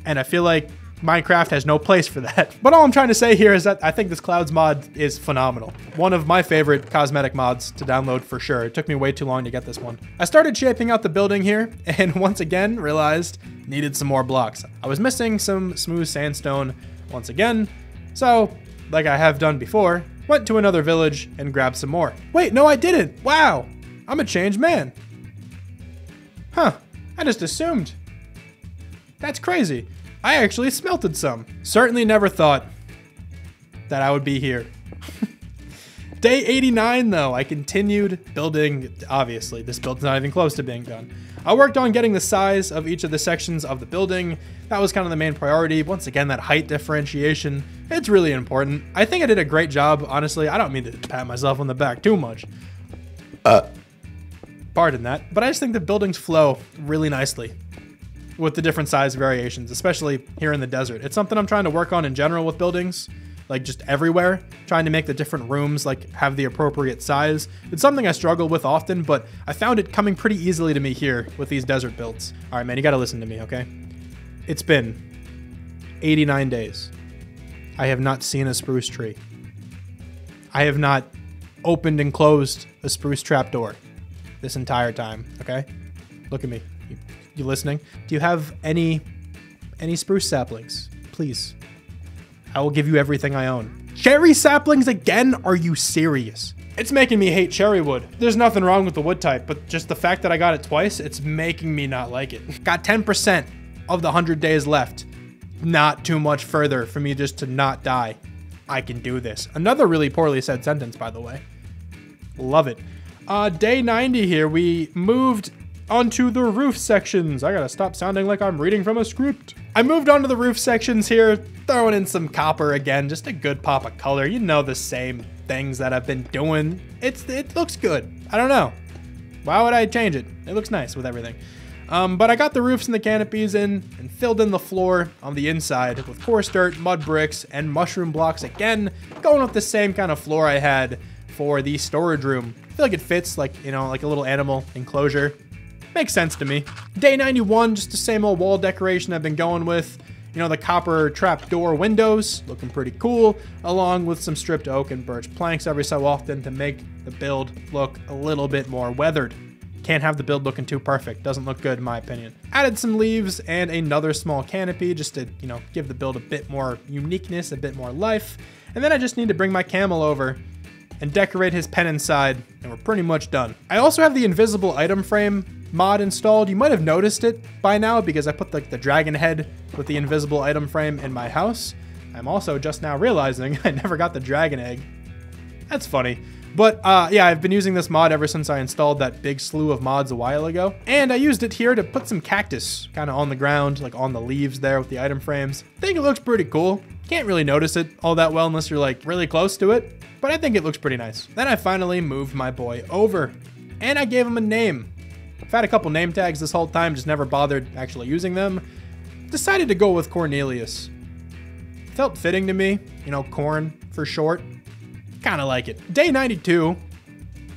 And I feel like Minecraft has no place for that. But all I'm trying to say here is that I think this clouds mod is phenomenal. One of my favorite cosmetic mods to download for sure. It took me way too long to get this one. I started shaping out the building here and once again realized needed some more blocks. I was missing some smooth sandstone once again. So, like I have done before, went to another village and grabbed some more. Wait, no, I didn't. Wow, I'm a changed man. Huh, I just assumed. That's crazy. I actually smelted some. Certainly never thought that I would be here. Day 89 though, I continued building. Obviously, this build's not even close to being done. I worked on getting the size of each of the sections of the building. That was kind of the main priority. Once again, that height differentiation, it's really important. I think I did a great job, honestly. I don't mean to pat myself on the back too much. Pardon that. But I just think the buildings flow really nicely with the different size variations, especially here in the desert. It's something I'm trying to work on in general with buildings, like just everywhere, trying to make the different rooms like have the appropriate size. It's something I struggle with often, but I found it coming pretty easily to me here with these desert builds. All right, man, you gotta listen to me, okay? It's been 89 days. I have not seen a spruce tree. I have not opened and closed a spruce trapdoor this entire time, okay? Look at me. You listening? Do you have any spruce saplings? Please. I will give you everything I own. Cherry saplings again? Are you serious? It's making me hate cherry wood. There's nothing wrong with the wood type, but just the fact that I got it twice, it's making me not like it. Got 10% of the 100 days left. Not too much further for me just to not die. I can do this. Another really poorly said sentence, by the way. Love it. Day 90 here, we moved onto the roof sections. I gotta stop sounding like I'm reading from a script. I moved onto the roof sections here, throwing in some copper again, just a good pop of color. You know, the same things that I've been doing. It looks good. I don't know. Why would I change it? It looks nice with everything. But I got the roofs and the canopies in and filled in the floor on the inside with coarse dirt, mud bricks, and mushroom blocks again, going with the same kind of floor I had for the storage room. I feel like it fits like, you know, like a little animal enclosure. Makes sense to me. Day 91, just the same old wall decoration I've been going with. You know, the copper trapdoor windows, looking pretty cool, along with some stripped oak and birch planks every so often to make the build look a little bit more weathered. Can't have the build looking too perfect. Doesn't look good in my opinion. Added some leaves and another small canopy just to, you know, give the build a bit more uniqueness, a bit more life. And then I just need to bring my camel over and decorate his pen inside, and we're pretty much done. I also have the invisible item frame mod installed. You might have noticed it by now because I put like the dragon head with the invisible item frame in my house. I'm also just now realizing I never got the dragon egg. That's funny. But yeah, I've been using this mod ever since I installed that big slew of mods a while ago. And I used it here to put some cactus kind of on the ground, like on the leaves there with the item frames. I think it looks pretty cool. Can't really notice it all that well unless you're like really close to it, but I think it looks pretty nice. Then I finally moved my boy over and I gave him a name. I've had a couple name tags this whole time, just never bothered actually using them. Decided to go with Cornelius. Felt fitting to me, you know, Corn for short. Kind of like it. Day 92,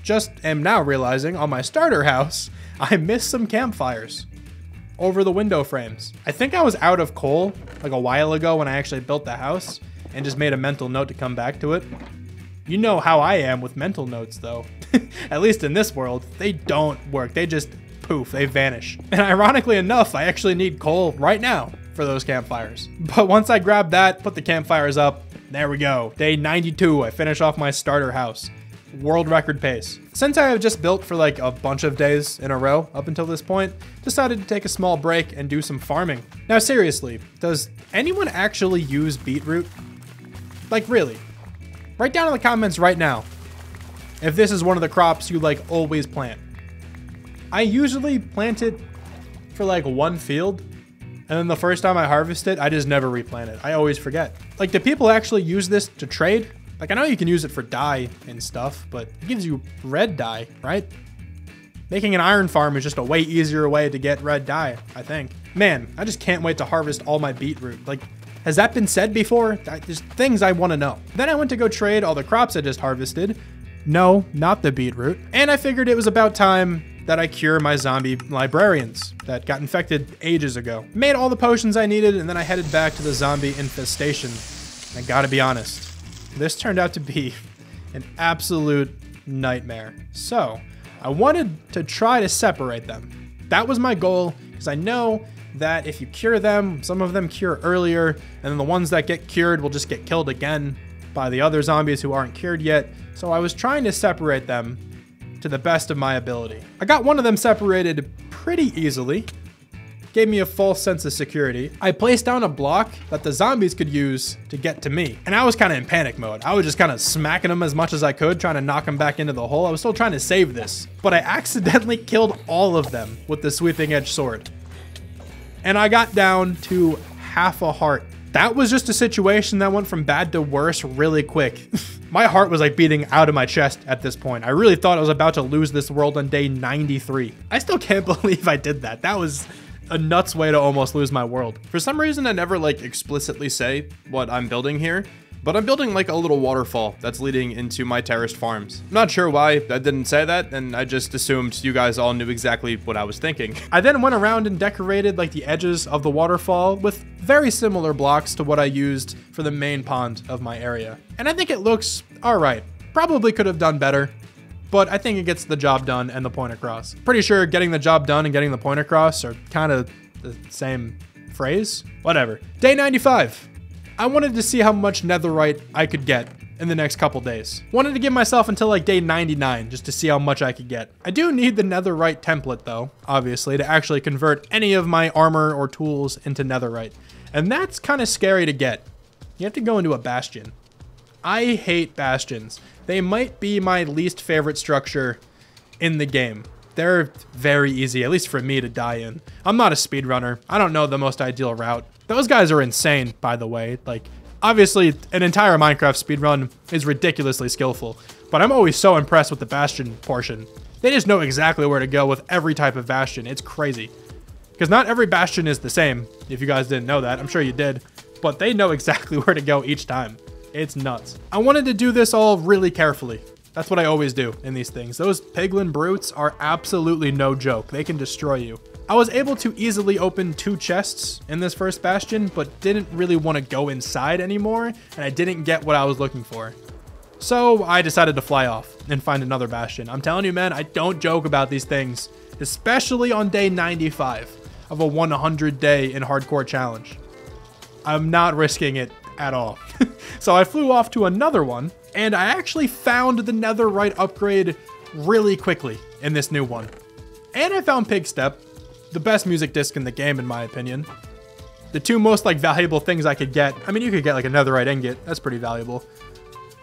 just am now realizing on my starter house, I missed some campfires over the window frames. I think I was out of coal like a while ago when I actually built the house and just made a mental note to come back to it. You know how I am with mental notes though. At least in this world, they don't work. They just poof, they vanish. And ironically enough, I actually need coal right now for those campfires. But once I grab that, put the campfires up, there we go. Day 92, I finish off my starter house. World record pace. Since I have just built for like a bunch of days in a row up until this point, decided to take a small break and do some farming. Now seriously, does anyone actually use beetroot? Like really? Write down in the comments right now if this is one of the crops you like always plant. I usually plant it for like one field, and then the first time I harvest it, I just never replant it. I always forget. Like, do people actually use this to trade? Like, I know you can use it for dye and stuff, but it gives you red dye, right? Making an iron farm is just a way easier way to get red dye, I think. Man, I just can't wait to harvest all my beetroot. Like, has that been said before? There's things I want to know. Then I went to go trade all the crops I just harvested. No, not the beetroot. And I figured it was about time that I cure my zombie librarians that got infected ages ago. Made all the potions I needed, and then I headed back to the zombie infestation. I gotta be honest, this turned out to be an absolute nightmare. So I wanted to try to separate them. That was my goal, because I know that if you cure them, some of them cure earlier, and then the ones that get cured will just get killed again by the other zombies who aren't cured yet. So I was trying to separate them to the best of my ability. I got one of them separated pretty easily. Gave me a false sense of security. I placed down a block that the zombies could use to get to me. And I was kind of in panic mode. I was just kind of smacking them as much as I could, trying to knock them back into the hole. I was still trying to save this, but I accidentally killed all of them with the sweeping edge sword. And I got down to half a heart. That was just a situation that went from bad to worse really quick. My heart was like beating out of my chest at this point. I really thought I was about to lose this world on day 93. I still can't believe I did that. That was a nuts way to almost lose my world. For some reason, I never like explicitly say what I'm building here, but I'm building like a little waterfall that's leading into my terraced farms. I'm not sure why I didn't say that, and I just assumed you guys all knew exactly what I was thinking. I then went around and decorated like the edges of the waterfall with very similar blocks to what I used for the main pond of my area. And I think it looks all right. Probably could have done better, but I think it gets the job done and the point across. Pretty sure getting the job done and getting the point across are kind of the same phrase. Whatever. Day 95. I wanted to see how much netherite I could get in the next couple days. Wanted to give myself until like day 99 just to see how much I could get. I do need the netherite template though, obviously, to actually convert any of my armor or tools into netherite. And that's kind of scary to get. You have to go into a bastion. I hate bastions. They might be my least favorite structure in the game. They're very easy, at least for me, to die in. I'm not a speedrunner. I don't know the most ideal route. Those guys are insane, by the way. Like, obviously, an entire Minecraft speedrun is ridiculously skillful, but I'm always so impressed with the bastion portion. They just know exactly where to go with every type of bastion. It's crazy. Because not every bastion is the same, if you guys didn't know that. I'm sure you did. But they know exactly where to go each time. It's nuts. I wanted to do this all really carefully. That's what I always do in these things. Those piglin brutes are absolutely no joke. They can destroy you. I was able to easily open 2 chests in this first bastion, but didn't really want to go inside anymore, and I didn't get what I was looking for. So I decided to fly off and find another bastion. I'm telling you, man, I don't joke about these things, especially on day 95 of a 100-day in hardcore challenge. I'm not risking it at all. So I flew off to another one, and I actually found the netherite upgrade really quickly in this new one. And I found Pigstep, the best music disc in the game in my opinion. The 2 most like valuable things I could get. I mean, you could get like a netherite ingot, that's pretty valuable.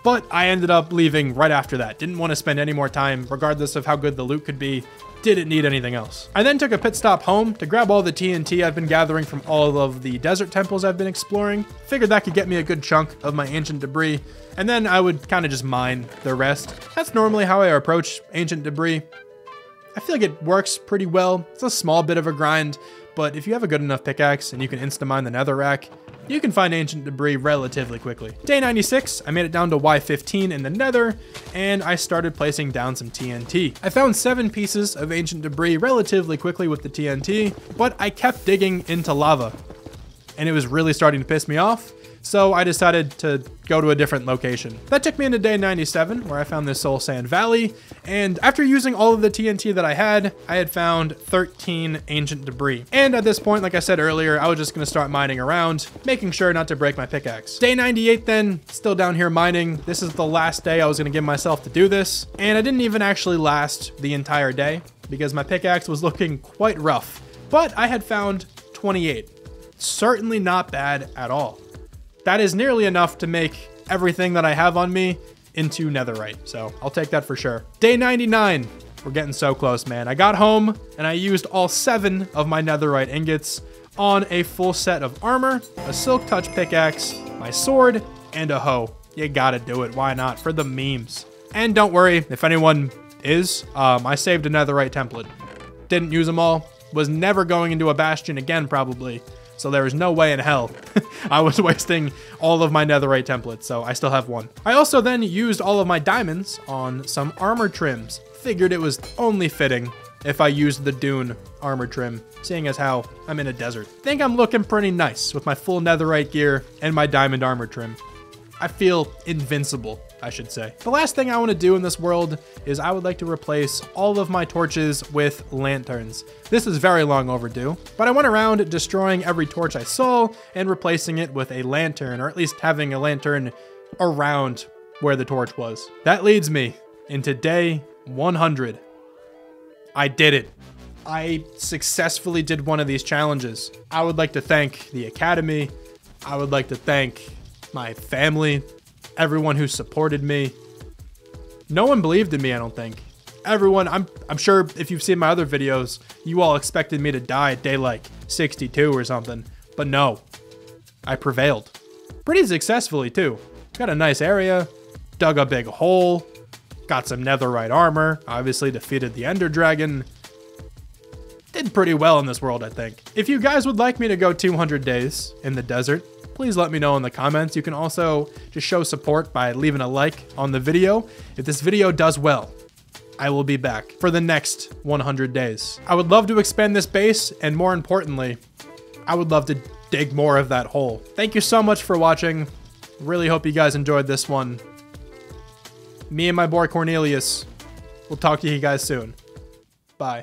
But I ended up leaving right after that. Didn't want to spend any more time, regardless of how good the loot could be. Didn't need anything else. I then took a pit stop home to grab all the TNT I've been gathering from all of the desert temples I've been exploring. Figured that could get me a good chunk of my ancient debris, and then I would kind of just mine the rest. That's normally how I approach ancient debris. I feel like it works pretty well. It's a small bit of a grind, but if you have a good enough pickaxe and you can insta-mine the netherrack, you can find ancient debris relatively quickly. Day 96, I made it down to Y15 in the nether, and I started placing down some TNT. I found 7 pieces of ancient debris relatively quickly with the TNT, but I kept digging into lava, and it was really starting to piss me off, so I decided to go to a different location. That took me into day 97, where I found this Soul Sand Valley, and after using all of the TNT that I had found 13 ancient debris. And at this point, like I said earlier, I was just gonna start mining around, making sure not to break my pickaxe. Day 98 then, still down here mining. This is the last day I was gonna give myself to do this, and I didn't even actually last the entire day, because my pickaxe was looking quite rough. But I had found 28. Certainly not bad at all. That is nearly enough to make everything that I have on me into netherite, so I'll take that for sure. Day 99, we're getting so close, man. I got home and I used all 7 of my netherite ingots on a full set of armor, a silk touch pickaxe, my sword, and a hoe. You gotta do it, why not? For the memes. And don't worry, if anyone is, I saved a netherite template. Didn't use them all, was never going into a bastion again probably. So there was no way in hell I was wasting all of my netherite templates, so I still have 1. I also then used all of my diamonds on some armor trims. Figured it was only fitting if I used the dune armor trim, seeing as how I'm in a desert. Think I'm looking pretty nice with my full netherite gear and my diamond armor trim. I feel invincible, I should say. The last thing I want to do in this world is I would like to replace all of my torches with lanterns. This is very long overdue, but I went around destroying every torch I saw and replacing it with a lantern, or at least having a lantern around where the torch was. That leads me into day 100. I did it. I successfully did one of these challenges. I would like to thank the Academy. I would like to thank my family, everyone who supported me. No one believed in me, I don't think. Everyone, I'm sure if you've seen my other videos, you all expected me to die at day like 62 or something, but no, I prevailed. Pretty successfully too. Got a nice area, dug a big hole, got some netherite armor, obviously defeated the Ender Dragon. Did pretty well in this world, I think. If you guys would like me to go 200 days in the desert, please let me know in the comments. You can also just show support by leaving a like on the video. If this video does well, I will be back for the next 100 days. I would love to expand this base, and more importantly, I would love to dig more of that hole. Thank you so much for watching. Really hope you guys enjoyed this one. Me and my boy Cornelius We'll talk to you guys soon. Bye.